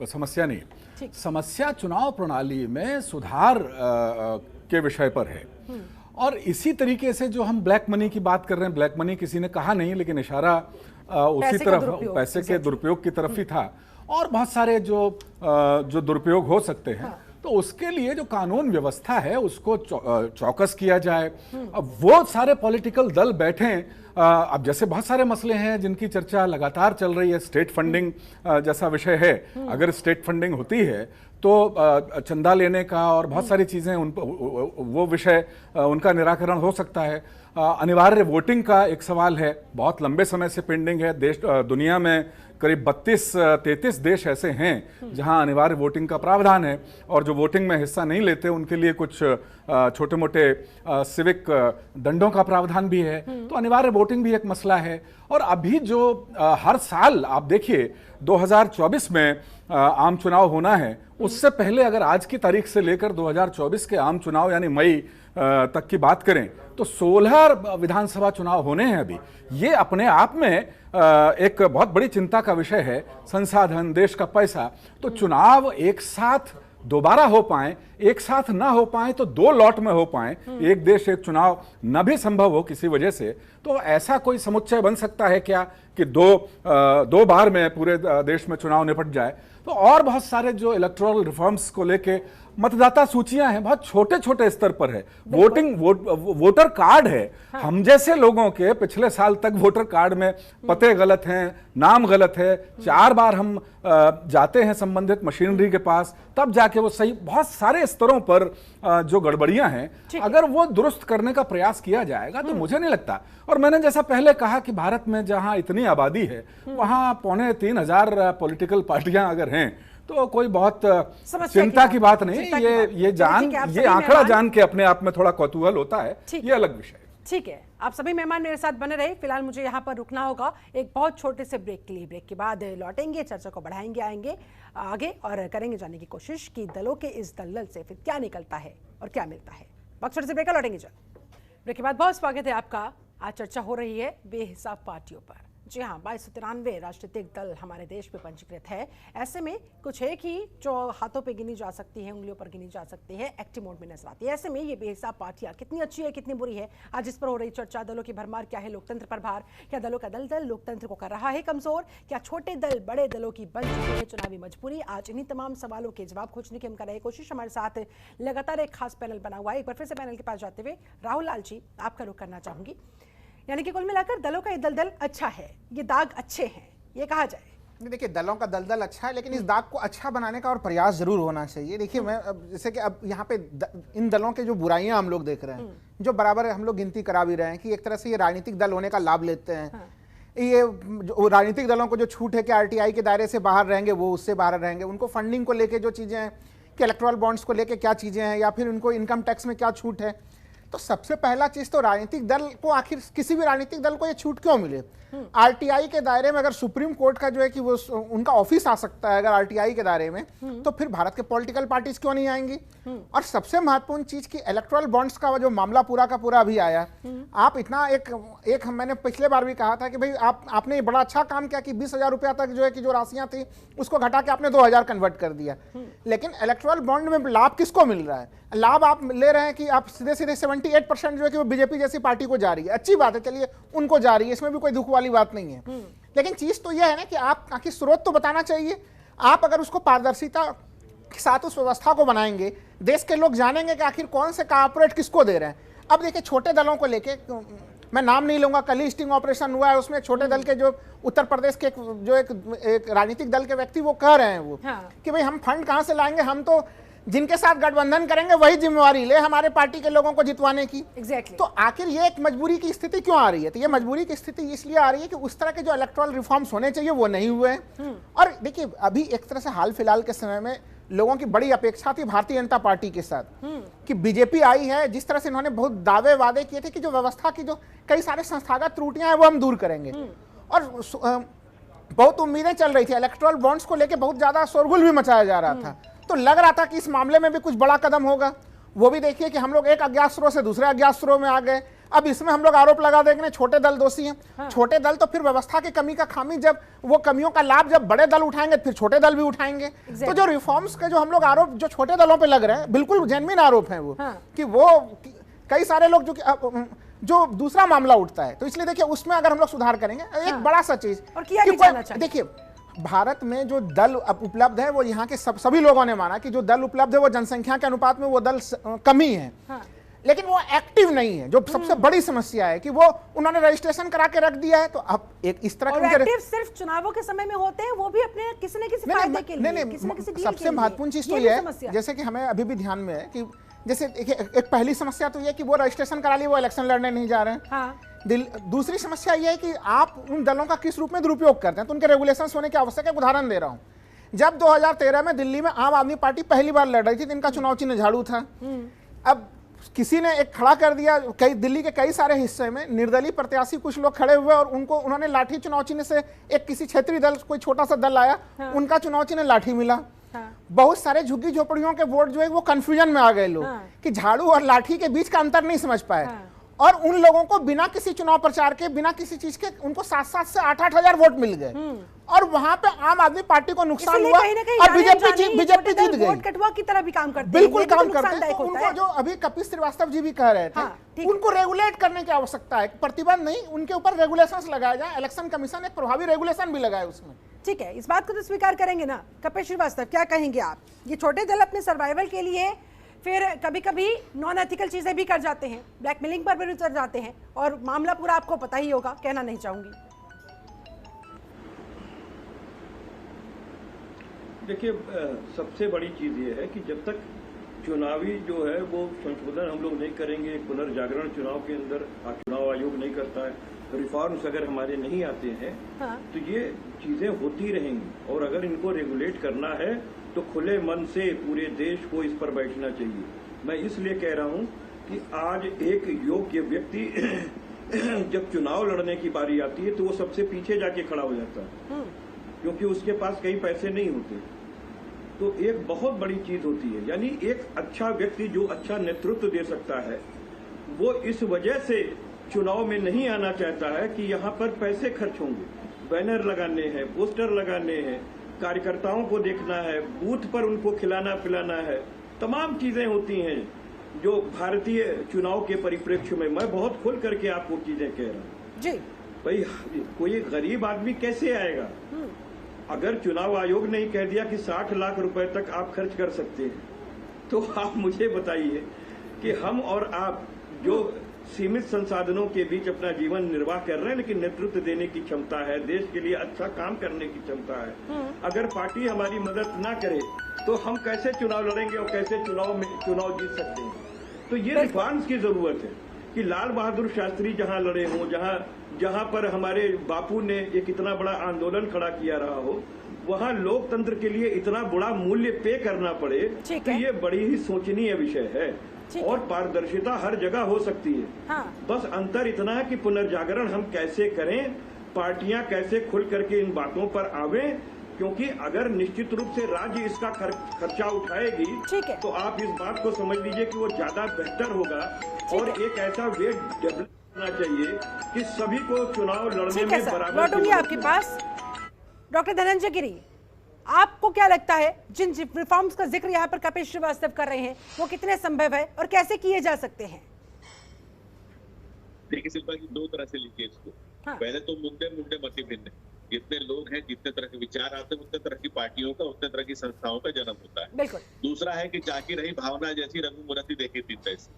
समस्या नहीं। समस्या चुनाव प्रणाली में सुधार के विषय पर है। और इसी तरीके से जो हम ब्लैक मनी की बात कर रहे हैं, ब्लैक मनी किसी ने कहा नहीं, लेकिन इशारा उसी तरफ, पैसे के दुरुपयोग की तरफ ही था। और बहुत सारे जो दुरुपयोग हो सकते हैं, तो उसके लिए जो कानून व्यवस्था है उसको चौकस किया जाए। अब वो सारे पॉलिटिकल दल बैठें। अब जैसे बहुत सारे मसले हैं जिनकी चर्चा लगातार चल रही है, स्टेट फंडिंग जैसा विषय है। अगर स्टेट फंडिंग होती है तो चंदा लेने का और बहुत सारी चीज़ें वो विषय उनका निराकरण हो सकता है। अनिवार्य वोटिंग का एक सवाल है, बहुत लंबे समय से पेंडिंग है। दुनिया में करीब 32-33 देश ऐसे हैं जहां अनिवार्य वोटिंग का प्रावधान है, और जो वोटिंग में हिस्सा नहीं लेते उनके लिए कुछ छोटे मोटे सिविक दंडों का प्रावधान भी है। तो अनिवार्य वोटिंग भी एक मसला है। और अभी जो हर साल आप देखिए 2024 में आम चुनाव होना है, उससे पहले अगर आज की तारीख से लेकर 2024 के आम चुनाव यानी मई तक की बात करें तो 16 विधानसभा चुनाव होने हैं अभी। ये अपने आप में एक बहुत बड़ी चिंता का विषय है। संसाधन, देश का पैसा, तो चुनाव एक साथ दोबारा हो पाए, एक साथ ना हो पाए तो 2 लॉट में हो पाए, एक देश एक चुनाव न भी संभव हो किसी वजह से, तो ऐसा कोई समुच्चय बन सकता है क्या कि दो बार में पूरे देश में चुनाव निपट जाए? तो और बहुत सारे जो इलेक्टोरल रिफॉर्म्स को लेके मतदाता सूचियां हैं, बहुत छोटे छोटे स्तर पर है। वोटर कार्ड है। हाँ। हम जैसे लोगों के पिछले साल तक वोटर कार्ड में पते गलत हैं, नाम गलत है, 4 बार हम जाते हैं संबंधित मशीनरी के पास, तब जाके वो सही। बहुत सारे स्तरों पर जो गड़बड़ियां हैं, अगर वो दुरुस्त करने का प्रयास किया जाएगा तो मुझे नहीं लगता। और मैंने जैसा पहले कहा कि भारत में जहां इतनी आबादी है वहां 2,500 पॉलिटिकल पार्टियां अगर हैं तो कोई बहुत चिंता की बात नहीं। ये आंकड़ा जान के अपने आप में थोड़ा कौतूहल होता है, ये अलग विषय। ठीक है, आप सभी मेहमान मेरे साथ बने रहे। फिलहाल मुझे यहाँ पर रुकना होगा एक बहुत छोटे से ब्रेक के लिए। ब्रेक के बाद लौटेंगे, चर्चा को बढ़ाएंगे, आएंगे आगे और करेंगे जानने की कोशिश कि दलों के इस दलदल से फिर क्या निकलता है और क्या मिलता है। वक्त छोटे से ब्रेक, लौटेंगे जल्द। ब्रेक के बाद बहुत स्वागत है आपका। आज चर्चा हो रही है बेहिसाब पार्टियों पर। जी हाँ, 2293 राजनीतिक दल हमारे देश में पंजीकृत है। ऐसे में कुछ एक ही जो हाथों पे गिनी जा सकती है, उंगलियों पर गिनी जा सकती है, एक्टिव मोड में नजर आती है। ऐसे में ये बेहिसाब पार्टियां कितनी अच्छी है, कितनी बुरी है, आज इस पर हो रही चर्चा। दलों की भरमार क्या है, लोकतंत्र पर भार, क्या दलों का दलदल लोकतंत्र को कर रहा है कमजोर, क्या छोटे दल बड़े दलों की बन चुकी है चुनावी मजबूरी। आज इन्हीं तमाम सवालों के जवाब खोजने की हम कर रहे कोशिश। हमारे साथ लगातार एक खास पैनल बना हुआ है। एक बार फिर से पैनल के पास जाते हुए राहुल लाल जी, आपका रुख करना चाहूंगी। यानी कि कुल मिलाकर दलों का ये दलदल अच्छा है, ये दाग अच्छे हैं, ये कहा जाए। देखिए, दलों का दलदल अच्छा है, लेकिन इस दाग को अच्छा बनाने का और प्रयास जरूर होना चाहिए। देखिए, मैं जैसे कि अब यहाँ पे इन दलों के जो बुराइयां हम लोग देख रहे हैं, जो बराबर हम लोग गिनती करा भी रहे हैं कि एक तरह से ये राजनीतिक दल होने का लाभ लेते हैं। ये जो राजनीतिक दलों को जो छूट है कि आरटीआई के दायरे से बाहर रहेंगे, वो उससे बाहर रहेंगे। उनको फंडिंग को लेके जो चीजें हैं कि इलेक्टोरल बॉन्ड्स को लेके क्या चीजें हैं, या फिर उनको इनकम टैक्स में क्या छूट है, तो सबसे पहला चीज तो राजनीतिक दल को, आखिर किसी भी राजनीतिक दल को ये छूट क्यों मिले? आरटीआई के दायरे में अगर सुप्रीम कोर्ट का जो है कि वो उनका ऑफिस आ सकता है अगर आरटीआई के दायरे में, तो फिर भारत के पॉलिटिकल पार्टीज क्यों नहीं आएंगी? और सबसे महत्वपूर्ण चीज कि इलेक्टोरल बॉन्ड्स का जो मामला पूरा का पूरा अभी आया, आप इतना एक मैंने पिछले बार भी कहा था कि भाई आपने ये बड़ा अच्छा काम किया कि 20,000 रुपया तक जो है कि जो राशियां थी उसको घटा के आपने 2,000 कन्वर्ट कर दिया। लेकिन इलेक्टोरल बॉन्ड में लाभ किसको मिल रहा है? लाभ आप ले रहे हैं कि आप सीधे सीधे 78% जो है कि वो बीजेपी जैसी पार्टी को जा रही है। अच्छी बात है, चलिए उनको जा रही है, इसमें भी कोई दुख वाली बात नहीं है। लेकिन चीज तो यह है ना कि आप आखिर स्रोत तो बताना चाहिए। आप अगर उसको पारदर्शिता के साथ उस व्यवस्था को बनाएंगे, देश के लोग जानेंगे कि आखिर कौन से कॉर्पोरेट किसको दे रहे हैं। अब देखिए, छोटे दलों को लेके मैं नाम नहीं लूंगा, कल ही स्टिंग ऑपरेशन हुआ है, उसमें छोटे दल के जो उत्तर प्रदेश के जो एक राजनीतिक दल के व्यक्ति वो कह रहे हैं वो कि भाई हम फंड कहां से लाएंगे, हम तो जिनके साथ गठबंधन करेंगे वही जिम्मेवारी ले हमारे पार्टी के लोगों को जितवाने की। तो आखिर ये एक मजबूरी की स्थिति क्यों आ रही है? तो ये मजबूरी की स्थिति इसलिए आ रही है कि उस तरह के जो इलेक्टोरल रिफॉर्म्स होने चाहिए वो नहीं हुए हैं। और देखिए, अभी एक तरह से हाल फिलहाल के समय में लोगों की बड़ी अपेक्षा थी भारतीय जनता पार्टी के साथ कि बीजेपी आई है, जिस तरह से इन्होंने बहुत दावे वादे किए थे कि जो व्यवस्था की जो कई सारे संस्थागत त्रुटियां हैं वो हम दूर करेंगे, और बहुत उम्मीदें चल रही थी। इलेक्टोरल बॉन्ड्स को लेकर बहुत ज्यादा शोरगुल भी मचाया जा रहा था, तो लग रहा था कि इस मामले में भी कुछ बड़ा कदम होगा। वो भी देखिए कि हम लोग एक अज्ञात स्रोत से दूसरे अज्ञात स्रोत में आ गए। अब इसमें हम लोग आरोप लगा देंगे छोटे दल दोषी हैं। छोटे दल तो फिर व्यवस्था की कमी का खामी, जब वो कमियों का लाभ जब बड़े दल उठाएंगे फिर छोटे दल भी उठाएंगे। तो जो रिफॉर्म्स के जो हम लोग आरोप जो छोटे दलों पे लग रहे हैं, बिल्कुल जेन्युइन आरोप हैं वो कि वो कई सारे लोग जो दूसरा मामला उठता है, तो इसलिए देखिए उसमें अगर हम लोग सुधार करेंगे, एक बड़ा सा चीज देखिए, भारत में जो दल उपलब्ध है वो यहाँ के सभी लोगों ने माना कि जो दल उपलब्ध है वो जनसंख्या के अनुपात में वो दल कमी है, लेकिन वो एक्टिव नहीं है। जो सबसे बड़ी समस्या है कि वो उन्होंने रजिस्ट्रेशन करा के रख दिया है। तो अब एक इस तरह के एक्टिव सिर्फ चुनावों के समय में होते हैं, वो भी अपने किसी न किसी फायदे के लिए, किसी न किसी डील के लिए। सबसे महत्वपूर्ण चीज तो ये है, जैसे कि हमें अभी भी ध्यान में है कि जैसे एक पहली समस्या तो ये कि वो रजिस्ट्रेशन करा लिए, वो इलेक्शन लड़ने नहीं जा रहे हैं। दूसरी समस्या यह है कि आप उन दलों का किस रूप में दुरुपयोग करते हैं, तो उनके रेगुलेशंस होने की आवश्यकता है। उदाहरण दे रहा हूं, जब 2013 में दिल्ली में आम आदमी पार्टी पहली बार लड़ रही थी तो इनका चुनाव चिन्ह झाड़ू था। अब किसी ने एक खड़ा कर दिया, दिल्ली के कई सारे हिस्से में निर्दलीय प्रत्याशी कुछ लोग खड़े हुए और उन्होंने लाठी चुनाव चिन्ह से, एक किसी क्षेत्रीय दल, कोई छोटा सा दल आया, उनका चुनाव चिन्ह लाठी मिला। बहुत सारे झुग्गी झोपड़ियों के वोट जो है वो कंफ्यूजन में आ गए लोग कि झाड़ू और लाठी के बीच का अंतर नहीं समझ पाए, और उन लोगों को बिना किसी चुनाव प्रचार के, बिना किसी चीज के, उनको 7-7 से 8-8 हजार वोट मिल गए, और वहां पे आम आदमी पार्टी को नुकसान हुआ और बीजेपी जीत गई। वोट कटवा की तरह भी काम करते हैं, बिल्कुल काम करते हैं। उनको जो अभी कपिल श्रीवास्तव जी भी कह रहे थे, उनको रेगुलेट करने की आवश्यकता है, प्रतिबंध नहीं, उनके ऊपर रेगुलेशंस लगाए जाए। इलेक्शन कमीशन एक प्रभावी रेगुलेशन भी लगाए उसमें। ठीक है, इस बात को तो स्वीकार करेंगे ना। कपिल श्रीवास्तव, क्या कहेंगे आप? ये छोटे दल अपने सर्वाइवल के लिए फिर कभी कभी नॉन एथिकल चीजें भी कर जाते हैं, ब्लैकमेलिंग पर भी उतर जाते हैं, और मामला पूरा आपको पता ही होगा, कहना नहीं चाहूंगी। देखिए, सबसे बड़ी चीज ये है कि जब तक चुनावी जो है वो संशोधन हम लोग नहीं करेंगे, पुनर्जागरण चुनाव के अंदर चुनाव आयोग नहीं करता है, रिफॉर्म्स अगर हमारे नहीं आते हैं, तो ये चीजें होती रहेंगी। और अगर इनको रेगुलेट करना है तो खुले मन से पूरे देश को इस पर बैठना चाहिए। मैं इसलिए कह रहा हूं कि आज एक योग्य व्यक्ति जब चुनाव लड़ने की बारी आती है तो वो सबसे पीछे जाके खड़ा हो जाता है, क्योंकि उसके पास कई पैसे नहीं होते। तो एक बहुत बड़ी चीज होती है, यानी एक अच्छा व्यक्ति जो अच्छा नेतृत्व दे सकता है, वो इस वजह से चुनाव में नहीं आना चाहता है कि यहाँ पर पैसे खर्च होंगे, बैनर लगाने हैं, पोस्टर लगाने हैं, कार्यकर्ताओं को देखना है, बूथ पर उनको खिलाना पिलाना है, तमाम चीजें होती हैं जो भारतीय चुनाव के परिप्रेक्ष्य में, मैं बहुत खुल करके आपको चीजें कह रहा हूँ जी। भाई कोई गरीब आदमी कैसे आएगा? अगर चुनाव आयोग ने कह दिया कि 60 लाख रुपए तक आप खर्च कर सकते हैं, तो आप मुझे बताइए कि हम और आप जो सीमित संसाधनों के बीच अपना जीवन निर्वाह कर रहे हैं, लेकिन नेतृत्व देने की क्षमता है, देश के लिए अच्छा काम करने की क्षमता है। अगर पार्टी हमारी मदद ना करे तो हम कैसे चुनाव लड़ेंगे और कैसे चुनाव जीत सकते हैं। तो ये रिफॉर्म्स की जरूरत है कि लाल बहादुर शास्त्री जहां लड़े हों, जहां पर हमारे बापू ने एक इतना बड़ा आंदोलन खड़ा किया रहा हो, वहां लोकतंत्र के लिए इतना बड़ा मूल्य पे करना पड़े, तो ये बड़ी ही सोचनीय विषय है। और पारदर्शिता हर जगह हो सकती है। हाँ। बस अंतर इतना है कि पुनर्जागरण हम कैसे करें, पार्टियां कैसे खुल करके इन बातों पर आवे, क्योंकि अगर निश्चित रूप से राज्य इसका खर्चा उठाएगी तो आप इस बात को समझ लीजिए कि वो ज्यादा बेहतर होगा। और एक ऐसा वे डेवलप करना चाहिए कि सभी को चुनाव लड़ने में बराबर। लौटूंगी आपके पास। डॉक्टर धनंजय गिरी, आपको क्या लगता है जिन रिफॉर्म्स का जिक्र यहाँ पर कपिल श्रीवास्तव कर रहे हैं वो कितने संभव है और कैसे किए जा सकते हैं? देखिए शिल्पा जी, दो तरह से लीजिए इसको। हाँ। पहले तो मुद्दे मति भिन्न, जितने लोग हैं, जितने तरह के विचार आते हैं, उतने तरह की पार्टियों का, उतने तरह की संस्थाओं का जन्म होता है। बिल्कुल। दूसरा है कि जाकी रही भावना जैसी रघुमुरति देखी थी तैसी।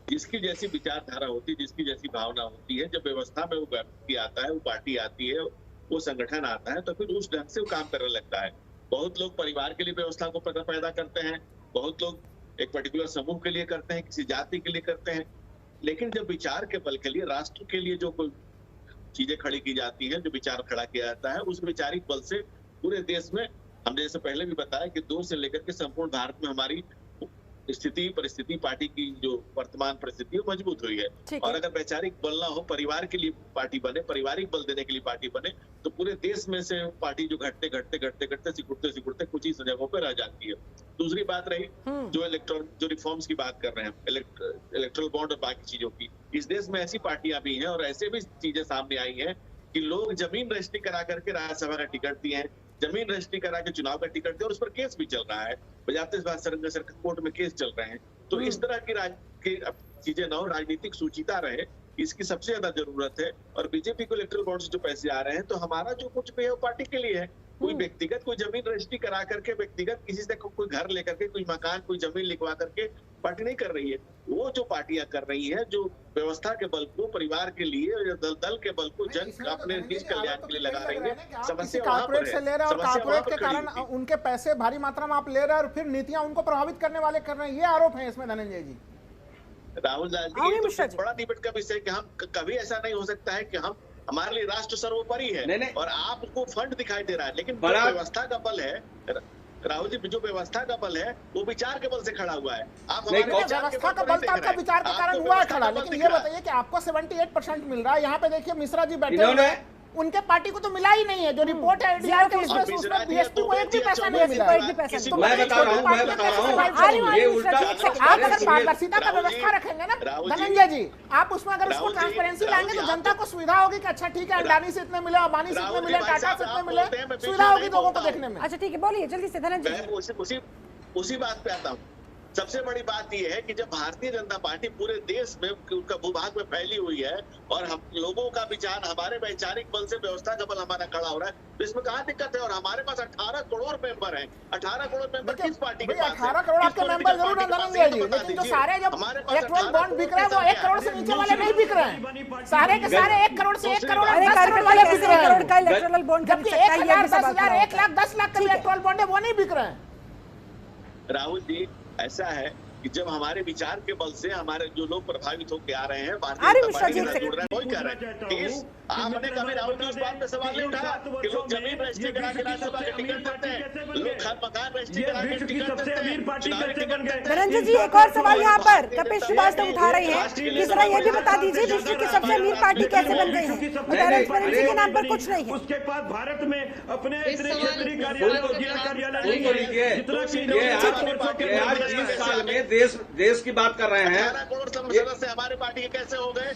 जिसकी जैसी विचारधारा होती है, जिसकी जैसी भावना होती है, जब व्यवस्था में वो व्यक्ति आता है, वो पार्टी आती है, वो संगठन आता है, तो फिर उस ढंग से वो काम करने लगता है। बहुत लोग परिवार के लिए व्यवस्था को पैदा करते हैं, बहुत लोग एक पर्टिकुलर समूह के लिए करते हैं, किसी जाति के लिए करते हैं। लेकिन जब विचार के बल के लिए, राष्ट्र के लिए जो कोई चीजें खड़ी की जाती हैं, जो विचार खड़ा किया जाता है, उस वैचारिक बल से पूरे देश में, हमने जैसे पहले भी बताया कि 2 से लेकर के संपूर्ण भारत में हमारी स्थिति परिस्थिति, पार्टी की जो वर्तमान परिस्थिति मजबूत हुई है। और अगर वैचारिक बल ना हो, परिवार के लिए पार्टी बने, पारिवारिक बल देने के लिए पार्टी बने, तो पूरे देश में से पार्टी जो घटते सिकुड़ते कुछ ही जगहों पर रह जाती है। दूसरी बात रही जो रिफॉर्म्स की बात कर रहे हैं, इलेक्ट्रल बॉन्ड और बाकी चीजों की, इस देश में ऐसी पार्टियां भी हैं और ऐसे भी चीजें सामने आई हैं कि लोग जमीन रजिस्ट्री करा करके राज्यसभा का टिकट दिए हैं, जमीन रजिस्ट्री करा के चुनाव का टिकट दिया और उस पर केस भी चल रहा है, बजाते सरकार कोर्ट में केस चल रहे हैं। तो इस तरह की चीजें ना हो, राजनीतिक सूचिता रहे, इसकी सबसे ज्यादा जरूरत है। और बीजेपी को इलेक्ट्रल बॉन्ड से जो पैसे आ रहे हैं, तो हमारा जो कुछ भी है वो पार्टी के लिए है। कोई व्यक्तिगत कोई जमीन रजिस्ट्री करा करके, व्यक्तिगत किसी से कोई घर लेकर के, कोई मकान, कोई जमीन लिखवा करके पार्टी नहीं कर रही है। वो जो पार्टियां कर रही है, जो व्यवस्था के बल को, परिवार के लिए, दल के बल को जन अपने निज कल्याण के लिए लगा रही है। समस्या कॉर्पोरेट से ले रहे हैं और कॉर्पोरेट के कारण उनके पैसे भारी मात्रा में आप ले रहे हैं और फिर नीतियां उनको प्रभावित करने वाले कर रहे हैं, ये आरोप है इसमें धनंजय जी। राहुल गांधी, तो बड़ा डिबेट का विषय कि हम कभी ऐसा नहीं हो सकता है कि हमारे लिए राष्ट्र सर्वोपरि है। नहीं। और आपको फंड दिखाई दे रहा है, लेकिन व्यवस्था का बल है राहुल जी, जो व्यवस्था का बल है वो विचार के बल से खड़ा हुआ है। आप व्यवस्था का बल आपका विचार के कारण हुआ है खड़ा, लेकिन ये बताइए कि आपको 78% मिल रहा है। यहाँ पे देखिए मिश्रा जी बैठे हुए हैं, उनके पार्टी को तो मिला ही नहीं है। जो रिपोर्ट है एडीआर के, उसमें बीएसपी को एक भी पैसा नहीं मिला। मैं बता रहा हूं, ये उल्टा। आप अगर पारदर्शिता का व्यवस्था रखेंगे ना धनंजय जी, आप उसमें अगर उसको ट्रांसपेरेंसी लाएंगे तो जनता को सुविधा होगी कि अच्छा ठीक है, अडानी से इतने मिले, अंबानी से इतने मिले, टाटा से इतने मिले, सुविधा होगी लोगों को देखने में। अच्छा ठीक है, बोलिए जल्दी से धनंजय। उसी बात पे आता हूँ। सबसे बड़ी बात यह है कि जब भारतीय जनता पार्टी पूरे देश में उनका भूभाग में फैली हुई है और हम लोगों का विचार, हमारे वैचारिक बल से व्यवस्था का बल हमारा खड़ा हो रहा है, तो इसमें कहाँ दिक्कत है। और हमारे पास 18 करोड़ मेंबर हैं। 18 करोड़ मेंबर किस पार्टी के पास है? 18 करोड़ आपके मेंबर जरूर है धनंजय जी, लेकिन जो सारे जब इलेक्ट्रल बॉन्ड बिक रहे हैं वो 1 करोड़ से नीचे वाले नहीं बिक रहे हैं। सारे के सारे 1 करोड़ से 1 करोड़ 10 करोड़ वाले बिक रहे हैं। करोड़ का इलेक्ट्रल बॉन्ड, जबकि 1,000, 10,000, 1 लाख, 10 लाख का इलेक्ट्रल बॉन्ड है, वो नहीं बिक रहे हैं। राहुल जी, ऐसा है कि जब हमारे विचार के बल से हमारे जो लोग प्रभावित होकर आ रहे हैं, भारतीय जनता पार्टी से जुड़ रहे हैं, वही कर रहे हैं। आपने कभी राहुल जी उस बात पे सवाल नहीं उठाया कि लोग जमीन रजिस्ट्री करा के राज्यसभा के टिकट देते हैं, लोग घर मकान रजिस्ट्री करा के टिकट देते हैं। धनंजय जी, एक और सवाल यहाँ पर कपिल श्रीवास्तव उठा रहे हैं कि जरा ये भी बता दीजिए विश्व की सबसे अमीर पार्टी कैसे बन गई है? ट्रांसपेरेंसी के नाम पर कुछ नहीं है। उसके बाद भारत में अपने क्षेत्रीय कार्यालय, जिला कार्यालय देश की बात कर रहे हैं। 18 करोड़ सदस्य हमारे पार्टी के कैसे हो गए?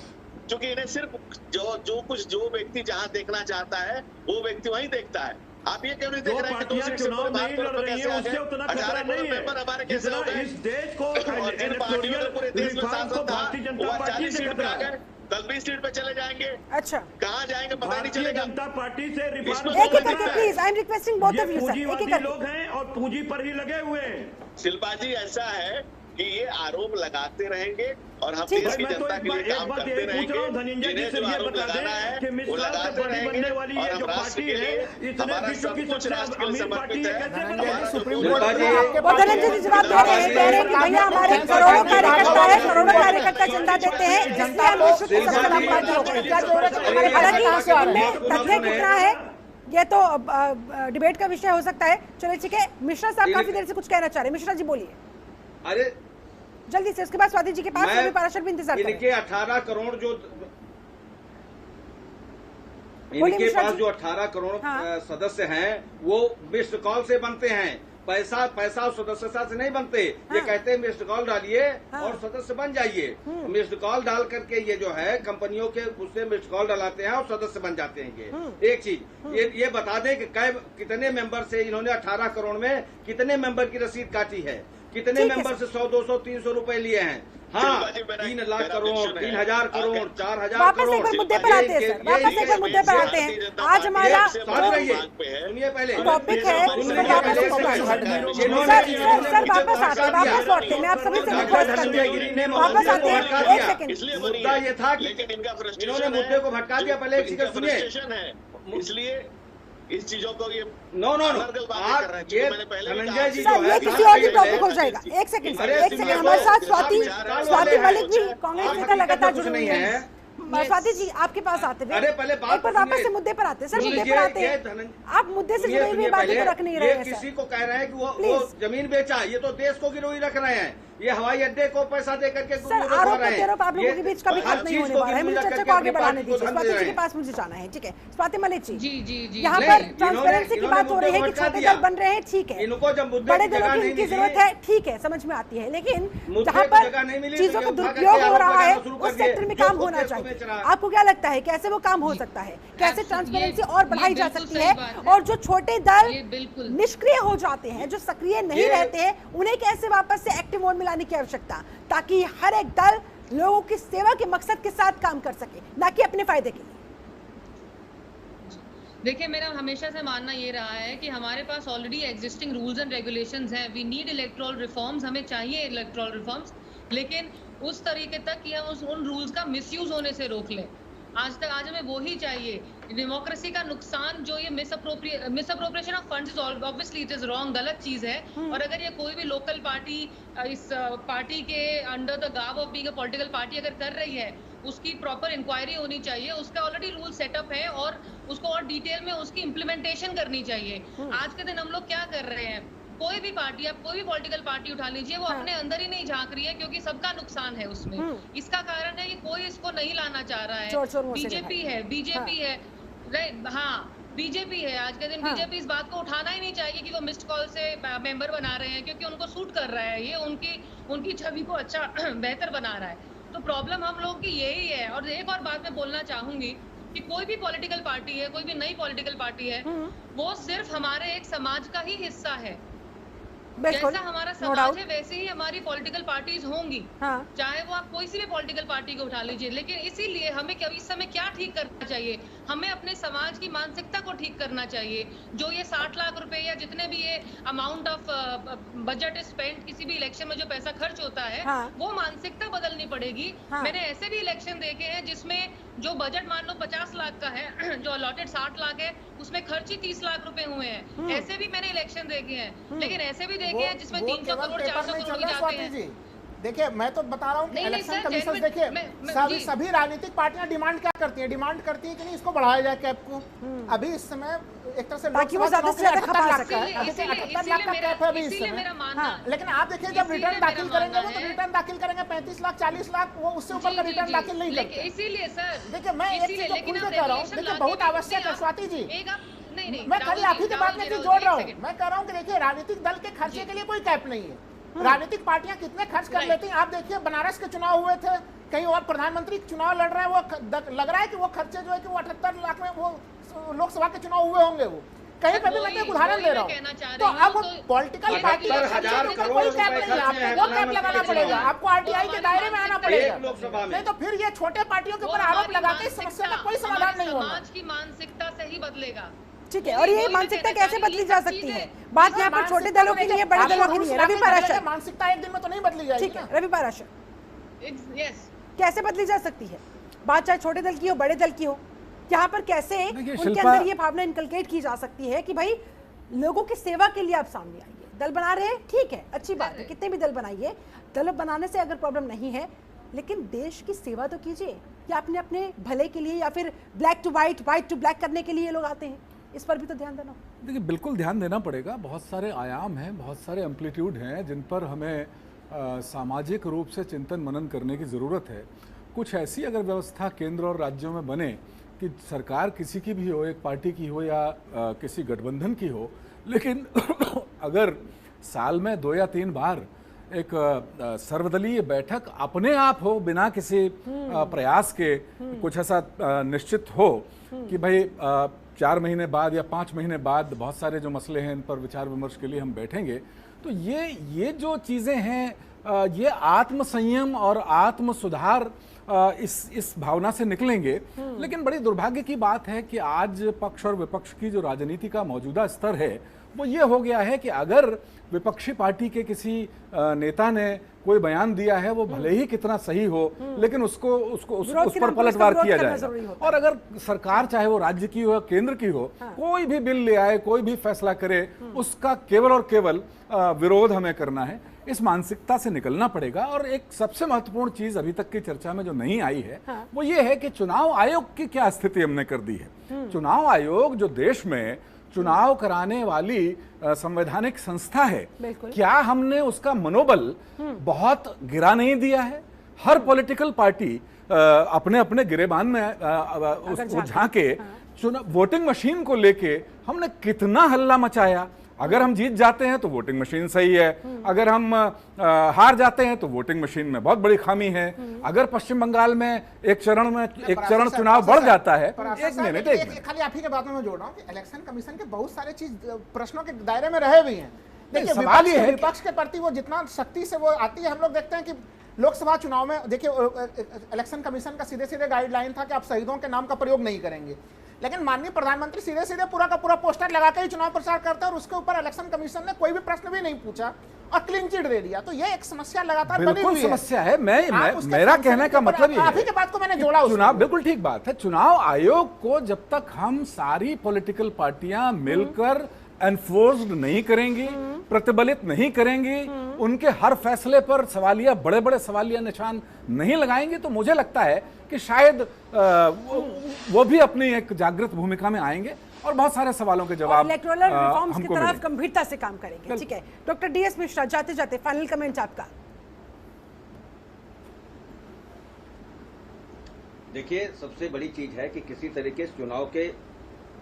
क्योंकि इन्हें सिर्फ जो व्यक्ति जहां देखना चाहता है वो व्यक्ति वहीं देखता है। आप ये क्यों नहीं देख रहे हैं कि 2 सीट से पूरे भारत में कैसे आ गए? 18 करोड़ मेंबर हमारे कैसे हो गए? इस देश को जिन पार्टियों ने पूरे देश में शासन था वो 40 सीट पे आ गए, कल 20 सीट पे चले जाएंगे। अच्छा, कहाँ जाएंगे पता नहीं चलेगा। जनता पार्टी से एक एक करके please, I am requesting both of you sir, एक एक करके। लोग हैं और पूंजी पर ही लगे हुए हैं। शिल्पा जी, ऐसा है कि ये आरोप लगाते रहेंगे और हम ठीक देश है। की मैं तो जनता एक के लिए बात काम यही करते पूछ रहेंगे। रहा हूं धनंजय जी जिन्हें से जो ये आरोप बता लगाना दें है कि वो मिसाल लगाते से बड़ी बनने रहेंगे वाली और ये हम जो राष्ट्र पार्टी के है लिए इतने हमारा विश्व सब की कुछ सबसे राष्ट्र के लिए अमीर पार्टी समर्पित है, है। कैसे धनंजय जी, हमारा जो सुप्रीम कोई कोर्ट शिल्पा में जी, आपके वो धनंजय जी जवाब दे रहे हैं, कह रहे हैं कि भैया हमारे करोड़ों कार्यकर्ता है, करोड़ों कार्यकर्ता चंदा देते हैं, इसलिए हम विश्व की सबसे बड़ा पार्टी हो गए। क्या जरूरत है हमारे हालांकि कहाँ से आ रहे हैं? इनमें तथ्य कितना है ये तो डिबेट का विषय हो सकता है। चलिए ठीक है, मिश्रा साहब काफी देर से कुछ कहना चाह रहे हैं। मिश्रा जी बोलिए अरे जल्दी से, उसके बाद स्वाति जी के पास सभी पाराशर भी इंतजार करें। इनके 18 करोड़ जो बोलिए इनके मिश्रा पास जी। जो 18 करोड़ हाँ। सदस्य हैं वो मिस्ड कॉल से बनते हैं, पैसा और सदस्यता से नहीं बनते। ये कहते हैं मिस्ड कॉल डालिए और सदस्य बन जाइए। मिस्ड कॉल डाल करके ये जो है कंपनियों के उससे मिस्ड कॉल डलाते हैं और सदस्य बन जाते हैं। ये एक चीज ये बता दें कि कितने मेंबर से इन्होंने 18 करोड़ में कितने मेंबर की रसीद काटी है, कितने मेंबर से 100, 200, 300 रुपए लिए हैं। हाँ, 3 लाख करोड़, 3,000 करोड़, 4,000 वापस करोड़। एक बार मुद्दे पर आते हैं सर, वापस एक बार मुद्दे पर आते हैं। आज हमारा सुनिए पहले टॉपिक है उसमें वापस सर वापस आते हैं, वापस लौटते हैं। मैं आप सभी से रिक्वेस्ट करती हूँ वापस आते हैं। एक सेकंड, मुद्दा ये था कि लेकिन इनका इन्होंने मुद्दे को भटका दिया। पहले एक चीज सुनिए, इसलिए इस चीजों को ये नो आप ये धनंजय जी सर ये किसी और की टॉपिक हो जाएगा। एक सेकंड सर, एक सेकंड, हमारे साथ स्वाति मलिक भी कांग्रेस नेता लगातार जुड़ी हुई है। स्वाति जी आपके पास आते हुए अरे पहले बात एक बार वापस से मुद्दे पर आते हैं। सर मुद्दे पर आते हैं, आप मुद्दे से जुड़ी हुई बातें तो रख नहीं रहे हैं किसी सर। को कह रहे हैं कि वो जमीन बेचा, ये तो देश को गिरोही रख रहे हैं। ये हवाई अड्डे को पैसा दे करके सर आरोप प्रत्यारोप आप लोगों के बीच कभी खत्म नहीं होने वाला है। मुझे चर्चा को आगे बढ़ाने दीजिए। स्वाति जी के पास मुझे जाना है, ठीक है। स्वाति मलिक जी, जी यहाँ पर ट्रांसपेरेंसी की बात हो रही है कि छोटे दल बन रहे हैं, ठीक है, इनको जब मुद्दे बड़े की दलों जगह की नहीं इनकी मिली, जरूरत है, ठीक है, समझ में आती है, लेकिन मुद्दे जहाँ की पर जगह नहीं मिली, चीजों तो का ये उठा दुरुपयोग करके हो आरोप रहा है लगाना शुरू उस कर दिए, सेक्टर में जो काम खुद होना देश को चाहिए। बेच रहा है। आपको क्या लगता है कैसे वो काम हो सकता है, कैसे ट्रांसपेरेंसी और बढ़ाई जा बिल्कुल सकती सही है, बात है। और जो छोटे दल ये बिल्कुल निष्क्रिय हो जाते हैं, जो सक्रिय नहीं रहते हैं, उन्हें कैसे वापस से एक्टिव मोड में लाने की आवश्यकता, ताकि हर एक दल लोगों की सेवा के मकसद के साथ काम कर सके, ना कि अपने फायदे के लिए। देखिए मेरा हमेशा से मानना ये रहा है कि हमारे पास already existing rules and regulations हैं। वी नीड इलेक्टोरल रिफॉर्म्स, हमें चाहिए इलेक्टोरल रिफॉर्म्स, लेकिन उस तरीके तक कि हम उन रूल्स का मिसयूज होने से रोक लें। आज हमें वो ही चाहिए। डेमोक्रेसी का नुकसान जो ये misappropriation of funds, obviously it is wrong, गलत चीज है। और अगर ये कोई भी लोकल पार्टी इस पार्टी के under the garb of being a political party अगर कर रही है, उसकी प्रॉपर इंक्वायरी होनी चाहिए। उसका ऑलरेडी रूल सेटअप है और उसको और डिटेल में उसकी इम्प्लीमेंटेशन करनी चाहिए। आज के दिन हम लोग क्या कर रहे हैं, कोई भी पार्टी, आप कोई भी पॉलिटिकल पार्टी उठा लीजिए, वो अपने अंदर ही नहीं झांक रही है, क्योंकि सबका नुकसान है उसमें। इसका कारण है कि कोई इसको नहीं लाना चाह रहा है। बीजेपी है, राइट, हाँ बीजेपी है। आज के दिन बीजेपी इस बात को उठाना ही नहीं चाहिए कि वो मिस्ड कॉल से मेंबर बना रहे हैं, क्योंकि उनको सूट कर रहा है, ये उनकी छवि को अच्छा बेहतर बना रहा है। तो प्रॉब्लम हम लोग की यही है। और एक और बात मैं बोलना चाहूंगी कि कोई भी पॉलिटिकल पार्टी है, कोई भी नई पॉलिटिकल पार्टी है, वो सिर्फ हमारे एक समाज का ही हिस्सा है। जैसा हमारा समाज है वैसे ही हमारी पॉलिटिकल पार्टीज होंगी। चाहे वो आप कोई सी भी पॉलिटिकल पार्टी को उठा लीजिए। लेकिन इसीलिए हमें इस समय क्या ठीक करना चाहिए, हमें अपने समाज की मानसिकता को ठीक करना चाहिए। जो ये 60 लाख रुपए या जितने भी ये अमाउंट ऑफ बजट स्पेंड किसी भी इलेक्शन में जो पैसा खर्च होता है, वो मानसिकता बदलनी पड़ेगी। मैंने ऐसे भी इलेक्शन देखे हैं जिसमें जो बजट मान लो 50 लाख का है, जो अलॉटेड 60 लाख है, उसमें खर्च ही 30 लाख रुपए हुए हैं। ऐसे भी मैंने इलेक्शन देखे हैं, लेकिन ऐसे भी देखे हैं जिसमें 300 करोड़ 400 करोड़ जाते हैं। देखिए मैं तो बता रहा हूँ कि इलेक्शन कमीशन देखिए सभी राजनीतिक पार्टियां डिमांड क्या करती हैं, डिमांड करती है कि नहीं इसको बढ़ाया जाए कैप को। अभी इस समय एक तरह से लोकसभा चुनाव के लिए 78 लाख का है, 78 लाख का कैप है अभी इस समय। लेकिन आप देखिए जब रिटर्न दाखिल करेंगे वो तो रिटर्न दाखिल करेंगे 35 लाख 40 लाख, वो उससे ऊपर का रिटर्न दाखिल नहीं करते। इसीलिए सर देखिए मैं एक चीज खुल के कह रहा हूँ, देखिए बहुत आवश्यक है स्वाति जी, मैं खाली आप ही की बात में जोड़ रहा हूँ। मैं कह रहा हूँ कि देखिए राजनीतिक दल के खर्चे के लिए कोई कैप नहीं है। राजनीतिक पार्टियां कितने खर्च कर लेती हैं, आप देखिए बनारस के चुनाव हुए थे, कहीं और प्रधानमंत्री चुनाव लड़ रहे हैं, वो लग रहा है कि वो खर्चे जो है कि वो 78 लाख में वो लोकसभा के चुनाव हुए होंगे। वो कहीं पे भी मैं एक उदाहरण दे रहा हूँ। तो अब पॉलिटिकल पार्टी कोई कैप नहीं है, आपको वो कैप लगाना पड़ेगा, आपको आरटीआई के दायरे में आना पड़ेगा, नहीं तो फिर ये छोटे पार्टियों के ऊपर आरोप लगा के इस समस्या का कोई समाधान नहीं होगा। समाज की मानसिकता से ही बदलेगा। ठीक है, और ये मानसिकता कैसे बदली जा सकती है? बात यहाँ पर छोटे दलों की नहीं है, बड़े दलों की नहीं है। रवि पाराशर, मानसिकता एक दिन में तो नहीं बदली जाएगी। ठीक है रवि पाराशर, यस, कैसे बदली जा सकती है बात, चाहे छोटे दल की हो बड़े दल की हो? यहाँ पर कैसे देखिए, उनके शिल्पा- अंदर ये भावना इनकलकेट की जा सकती है कि भाई लोगों की सेवा के लिए आप सामने आइए, दल बना रहे हैं, ठीक है, अच्छी बात है, कितने भी दल बनाइए, दल बनाने से अगर प्रॉब्लम नहीं है, लेकिन देश की सेवा तो कीजिए। या अपने अपने भले के लिए या फिर black to white, white to black करने के लिए ये लोग आते हैं? इस पर भी तो ध्यान देना। देखिए, बिल्कुल ध्यान देना पड़ेगा। बहुत सारे आयाम हैं, बहुत सारे एम्पलीट्यूड हैं जिन पर हमें सामाजिक रूप से चिंतन मनन करने की ज़रूरत है। कुछ ऐसी अगर व्यवस्था केंद्र और राज्यों में बने कि सरकार किसी की भी हो, एक पार्टी की हो या किसी गठबंधन की हो, लेकिन अगर साल में 2 या 3 बार एक सर्वदलीय बैठक अपने आप हो, बिना किसी प्रयास के, कुछ ऐसा निश्चित हो कि भाई 4 महीने बाद या 5 महीने बाद बहुत सारे जो मसले हैं इन पर विचार विमर्श के लिए हम बैठेंगे, तो ये जो चीज़ें हैं ये आत्म संयम और आत्म सुधार इस भावना से निकलेंगे। लेकिन बड़ी दुर्भाग्य की बात है कि आज पक्ष और विपक्ष की जो राजनीति का मौजूदा स्तर है वो ये हो गया है कि अगर विपक्षी पार्टी के किसी नेता ने कोई बयान दिया है, वो भले ही कितना सही हो, लेकिन उस पर पलटवार किया जाएगा। और अगर सरकार चाहे वो राज्य की हो या केंद्र की हो, कोई भी बिल ले आए, कोई भी फैसला करे, उसका केवल और केवल विरोध हमें करना है। इस मानसिकता से निकलना पड़ेगा। और एक सबसे महत्वपूर्ण चीज अभी तक की चर्चा में जो नहीं आई है, वो ये है कि चुनाव आयोग की क्या स्थिति हमने कर दी है। चुनाव आयोग जो देश में चुनाव कराने वाली संवैधानिक संस्था है, क्या हमने उसका मनोबल बहुत गिरा नहीं दिया है? हर पॉलिटिकल पार्टी अपने अपने गिरेबान में उसको झांके, वोटिंग मशीन को लेके हमने कितना हल्ला मचाया। अगर हम जीत जाते हैं तो वोटिंग मशीन सही है, अगर हम हार जाते हैं तो वोटिंग मशीन में बहुत बड़ी खामी है। अगर पश्चिम बंगाल में एक चरण चुनाव बढ़ जाता है। एक मिनट खाली आप ही के बातों में जोड़ रहा हूँ कि इलेक्शन कमीशन के बहुत सारे चीज प्रश्नों के दायरे में रहे भी हैं। देखिए, सवाल ये है विपक्ष के प्रति वो जितना सख्ती से वो आती है, हम लोग देखते हैं कि लोकसभा चुनाव में देखिए इलेक्शन कमीशन का सीधे सीधे गाइडलाइन था कि आप शहीदों के नाम का प्रयोग नहीं करेंगे, लेकिन माननीय प्रधानमंत्री सीधे सीधे पूरा का पूरा पोस्टर लगा के ही चुनाव प्रचार करते हैं और उसके ऊपर इलेक्शन कमीशन ने कोई भी प्रश्न भी नहीं पूछा और क्लीन चिट दे दिया। तो ये एक समस्या लगातार बनी हुई है। समस्या है। मेरा कहने का मतलब ये है, आप ही के बात को मैंने जोड़ा। चुनाव बिल्कुल ठीक बात है। चुनाव आयोग को जब तक हम सारी पॉलिटिकल पार्टियां मिलकर एनफोर्स्ड नहीं करेंगी, प्रतिबलित नहीं करेंगी, उनके हर फैसले पर सवालिया, बड़े बड़े सवालिया निशान नहीं लगाएंगे, तो मुझे लगता है कि शायद वो भी अपनी एक जागृत भूमिका में आएंगे और बहुत सारे सवालों के जवाब इलेक्टोरल रिफॉर्म्स की तरफ गंभीरता से काम करेंगे। ठीक है, डॉक्टर डीएस मिश्रा, जाते जाते फाइनल कमेंट आपका। देखिए, सबसे बड़ी चीज है कि किसी तरीके से चुनाव के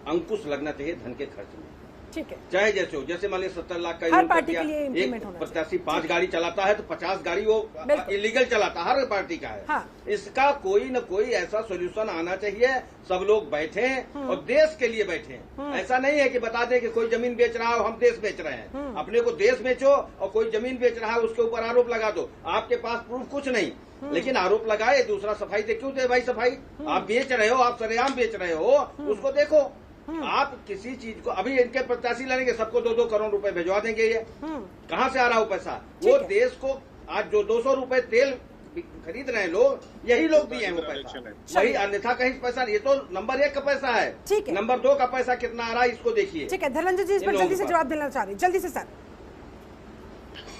अंकुश लगना चाहिए धन के खर्च में। ठीक है, चाहे जैसे हो, जैसे मान लीजिए 70 लाख का हर पार्टी के लिए एक प्रत्याशी 5 गाड़ी चलाता है तो 50 गाड़ी वो इलीगल चलाता, हर पार्टी का है। हाँ। इसका कोई न कोई ऐसा सोल्यूशन आना चाहिए। सब लोग बैठे और देश के लिए बैठे। ऐसा नहीं है कि बता दें कि कोई जमीन बेच रहा है, हम देश बेच रहे हैं। अपने को देश बेचो और कोई जमीन बेच रहा है उसके ऊपर आरोप लगा दो। आपके पास प्रूफ कुछ नहीं, लेकिन आरोप लगाए, दूसरा सफाई दे। क्यों दे भाई सफाई? आप बेच रहे हो, आप सरेआम बेच रहे हो, उसको देखो। आप किसी चीज को, अभी इनके प्रत्याशी लड़ेंगे, सबको 2-2 करोड़ रुपए भिजवा देंगे। ये कहाँ से आ रहा हो पैसा? वो देश को आज जो 200 रुपए तेल खरीद रहे हैं लोग, यही लोग दिए हैं वो पैसा, वही, अन्यथा कहीं पैसा। ये तो नंबर 1 का पैसा है। नंबर 2 का पैसा कितना आ रहा है इसको देखिए। ठीक है, धर्मेंद्र जी इस पर जल्दी से जवाब देना चाह रहे हैं, जल्दी से सर।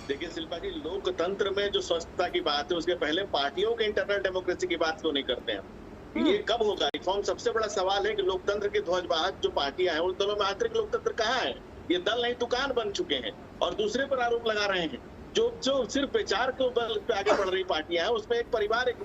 देखिए शिल्पा जी, लोकतंत्र में जो स्वस्थता की बात है, उसके पहले पार्टियों के इंटरनल डेमोक्रेसी की बात क्यों नहीं करते हैं? ये कब होगा रिफॉर्म? सबसे बड़ा सवाल है कि लोकतंत्र के ध्वजवाहक जो पार्टियां हैं, उन दलों में आंतरिक लोकतंत्र कहाँ है? ये दल नहीं दुकान बन चुके हैं और दूसरे पर आरोप लगा रहे हैं। जो सिर्फ विचार के बल पे आगे बढ़ रही पार्टियां हैं, उसमें एक परिवार, एक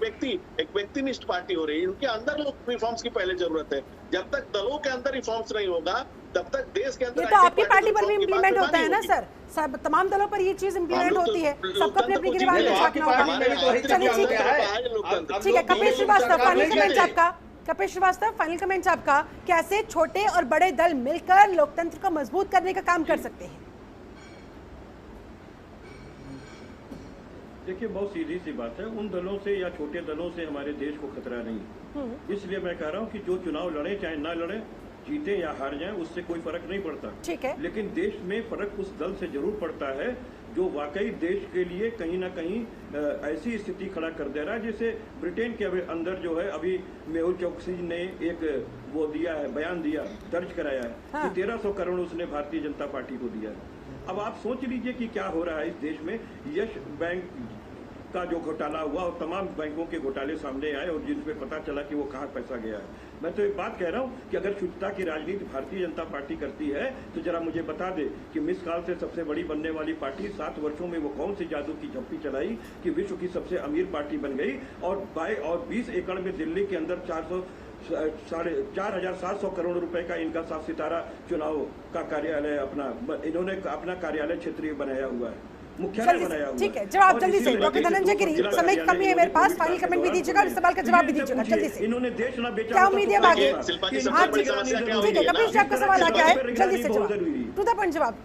व्यक्तिनिष्ठ पार्टी हो रही है। उनके अंदर लोग रिफॉर्म्स की पहले जरूरत है। जब तक दलों के अंदर रिफॉर्म्स नहीं होगा, तब तक देश के अंदर। ये तो आपकी पार्टी पर भी इम्प्लीमेंट होता है ना सर? सब तमाम दलों पर ये चीज इम्प्लीमेंट होती है, सबको अपनी अपनी गिरबान में झांकना होगा। ठीक है, कपिल श्रीवास्तव, फाइनल कमेंट आपका। कपिल श्रीवास्तव, फाइनल कमेंट आपका। कैसे छोटे और बड़े दल मिलकर लोकतंत्र को मजबूत करने का काम कर सकते हैं? देखिए, बहुत सीधी सी बात है। उन दलों से या छोटे दलों से हमारे देश को खतरा नहीं। इसलिए मैं कह रहा हूं कि जो चुनाव लड़े चाहे ना लड़े, जीते या हार जाएं उससे कोई फर्क नहीं पड़ता। ठीक है। लेकिन देश में फर्क उस दल से जरूर पड़ता है जो वाकई देश के लिए कहीं ना कहीं ऐसी स्थिति खड़ा कर दे रहा है, जैसे ब्रिटेन के अंदर जो है अभी मेहुल चोकसी ने एक वो दिया है, बयान दिया, दर्ज कराया है हाँ। कि 1300 करोड़ उसने भारतीय जनता पार्टी को दिया है। अब आप सोच लीजिए कि क्या हो रहा है इस देश में। यस बैंक का जो घोटाला हुआ और तमाम बैंकों के घोटाले सामने आए और जिसमें पता चला कि वो कहाँ पैसा गया है। मैं तो एक बात कह रहा हूँ कि अगर शुद्धता की राजनीति भारतीय जनता पार्टी करती है तो जरा मुझे बता दे कि मिस काल से सबसे बड़ी बनने वाली पार्टी 7 वर्षों में वो कौन सी जादू की झप्पी चलाई कि विश्व की सबसे अमीर पार्टी बन गई और 20 एकड़ में दिल्ली के अंदर 4,700 करोड़ रुपए का इनका सात सितारा चुनाव का कार्यालय इन्होंने अपना कार्यालय क्षेत्रीय बनाया हुआ है, मुख्यालय बनाया हुआ है। ठीक है, जवाब जल्दी से। डॉक्टर धनंजय गिरी, समय की कमी है मेरे पास, फाइनल कमेंट भी दीजिएगा, इस सवाल का जवाब भी दीजिएगा जल्दी से। इन्होंने देश ना बेचा, क्या उम्मीद है बाकी? ठीक है, कपिल जी आपका सवाल आ गया है, जल्दी से जवाब, टू द पॉइंट जवाब।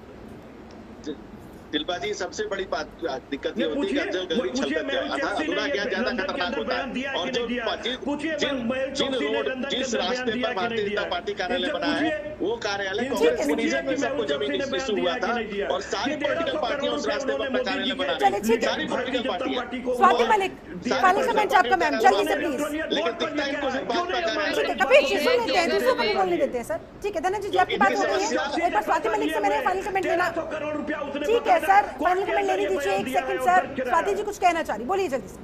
शिल्पा जी, सबसे बड़ी बात दिक्कत ये होती है कि गरीब छल अधूरा ज्ञान ज्यादा खतरनाक होता है। और जो जिस रास्ते पर भारतीय जनता पार्टी कार्यालय बना है वो कार्यालय कांग्रेस के नीचे में सबको जमीन इश्यू हुआ था और सारी पॉलिटिकल पार्टियां उस रास्ते पर अपना कार्यालय बना रही हैं, सारी पॉलिटिकल पार्टियां। स्वाति मलिक, फाइनल कमेंट आपका मैम, जल्दी से प्लीज। लेकिन दिखता है इनको सिर्फ बात का कार्यालय। ठीक है, कपिल जी सुन लेते हैं, दूसरों को भी बोलने देते हैं सर। ठीक है, धनंजय जी आपकी बात हो रही है, एक बार स्वाति मलिक से मैंने फाइनल कमेंट लेना। ठीक है सर, फाइनल कमेंट लेने दीजिए, एक सेकंड सर। स्वाति जी कुछ कहना चाह रही, बोलिए जल्दी से।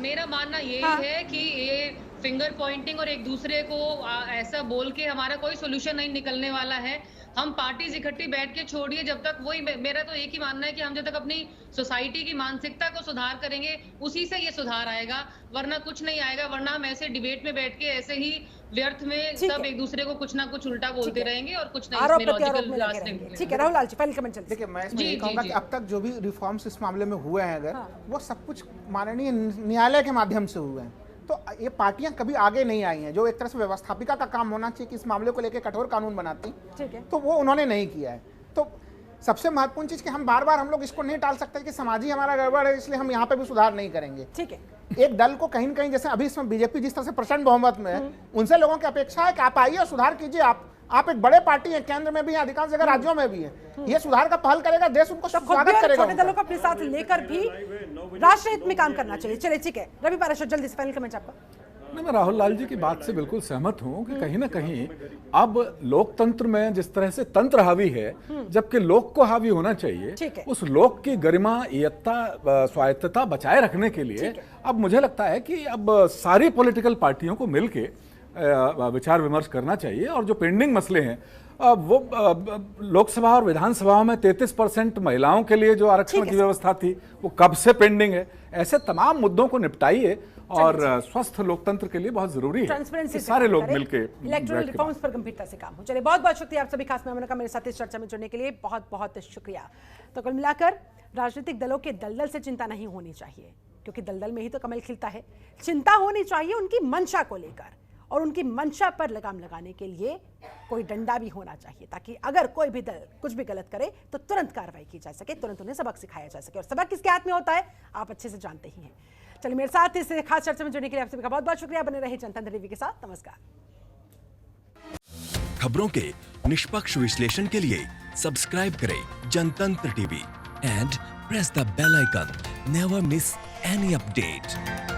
मेरा मानना यही है कि ये फिंगर पॉइंटिंग और एक दूसरे को ऐसा बोल के हमारा कोई सोल्यूशन नहीं निकलने वाला है। हम पार्टीज इकट्ठी बैठ के छोड़िए, जब तक वही मेरा तो एक ही मानना है कि हम जब तक अपनी सोसाइटी की मानसिकता को सुधार करेंगे उसी से ये सुधार आएगा, वरना कुछ नहीं आएगा। वरना हम ऐसे डिबेट में बैठ के ऐसे ही व्यर्थ में सब एक दूसरे को कुछ ना कुछ उल्टा बोलते रहेंगे और कुछ नहीं इसमें लॉजिकल रास्ते निकलेंगे। ठीक है, राहुल लाल जी फाइनल कमेंट चलते। देखिए, मैं इसमें ये कहूंगा कि अब तक जो भी रिफॉर्म्स इस मामले में हुए हैं, अगर वो सब कुछ माननीय न्यायालय के माध्यम से हुए हैं, तो ये पार्टियां कभी आगे नहीं आई हैं। जो एक तरह से व्यवस्थापिका का काम होना चाहिए कि इस मामले को लेकर कठोर कानून बनाती, ठीक है, तो वो उन्होंने नहीं किया है। तो सबसे महत्वपूर्ण चीज कि हम बार बार हम लोग इसको नहीं टाल सकते कि समाज ही हमारा गड़बड़ है, इसलिए हम यहाँ पे भी सुधार नहीं करेंगे। ठीक है, एक दल को कहीं न कहीं, जैसे अभी इसमें बीजेपी जिस तरह से प्रचंड बहुमत में है, उनसे लोगों की अपेक्षा है कि आप आइए और सुधार कीजिए। आप एक बड़े पार्टी है, केंद्र में भी है, अधिकांश जगह राज्यों में भी है, ये सुधार का पहल करेगा, देश उनको स्वागत करेगा। छोटे दलों को अपने साथ लेकर भी राष्ट्र हित में काम करना चाहिए। चलिए ठीक है, रवि पाराशर जल्दी से फाइनल कमेंट आपका। मैं राहुल लाल जी की बात से बिल्कुल सहमत हूं कि कहीं ना कहीं अब लोकतंत्र में जिस तरह से तंत्र हावी है, जबकि लोक को हावी होना चाहिए, उस लोक की गरिमा, इयत्ता, स्वायत्तता बचाए रखने के लिए अब मुझे लगता है कि अब सारी पॉलिटिकल पार्टियों को मिलके विचार विमर्श करना चाहिए। और जो पेंडिंग मसले हैं वो लोकसभा और विधानसभा में 33% महिलाओं के लिए जो आरक्षण की व्यवस्था थी वो कब से पेंडिंग है। ऐसे तमाम मुद्दों को निपटाइए और स्वस्थ लोकतंत्र के लिए बहुत जरूरी है कि सारे लोग मिलकर इलेक्टोरल रिफॉर्म्स पर गंभीरता से काम हो। चलिए, बहुत बहुत शुक्रिया आप सभी खास मेहमानों का मेरे साथ इस चर्चा में जुड़ने के लिए, बहुत बहुत शुक्रिया। तो कुल मिलाकर राजनीतिक दलों के दलदल से चिंता नहीं होनी चाहिए, क्योंकि दलदल में ही तो कमल खिलता है। चिंता होनी चाहिए उनकी मंशा को लेकर, और उनकी मंशा पर लगाम लगाने के लिए कोई डंडा भी होना चाहिए, ताकि अगर कोई भी दल कुछ भी गलत करे तो तुरंत कार्रवाई की जा सके, तुरंत उन्हें सबक सिखाया जा सके। और सबक किसके हाथ में होता है आप अच्छे से जानते ही हैं। चलिए, मेरे साथ इस खास चर्चा में जुड़ने के लिए आप सभी का बहुत बहुत शुक्रिया। बने रहे जनतंत्र टीवी के साथ। नमस्कार। खबरों के निष्पक्ष विश्लेषण के लिए सब्सक्राइब करें Jantantra TV and press the bell icon. Never miss any update.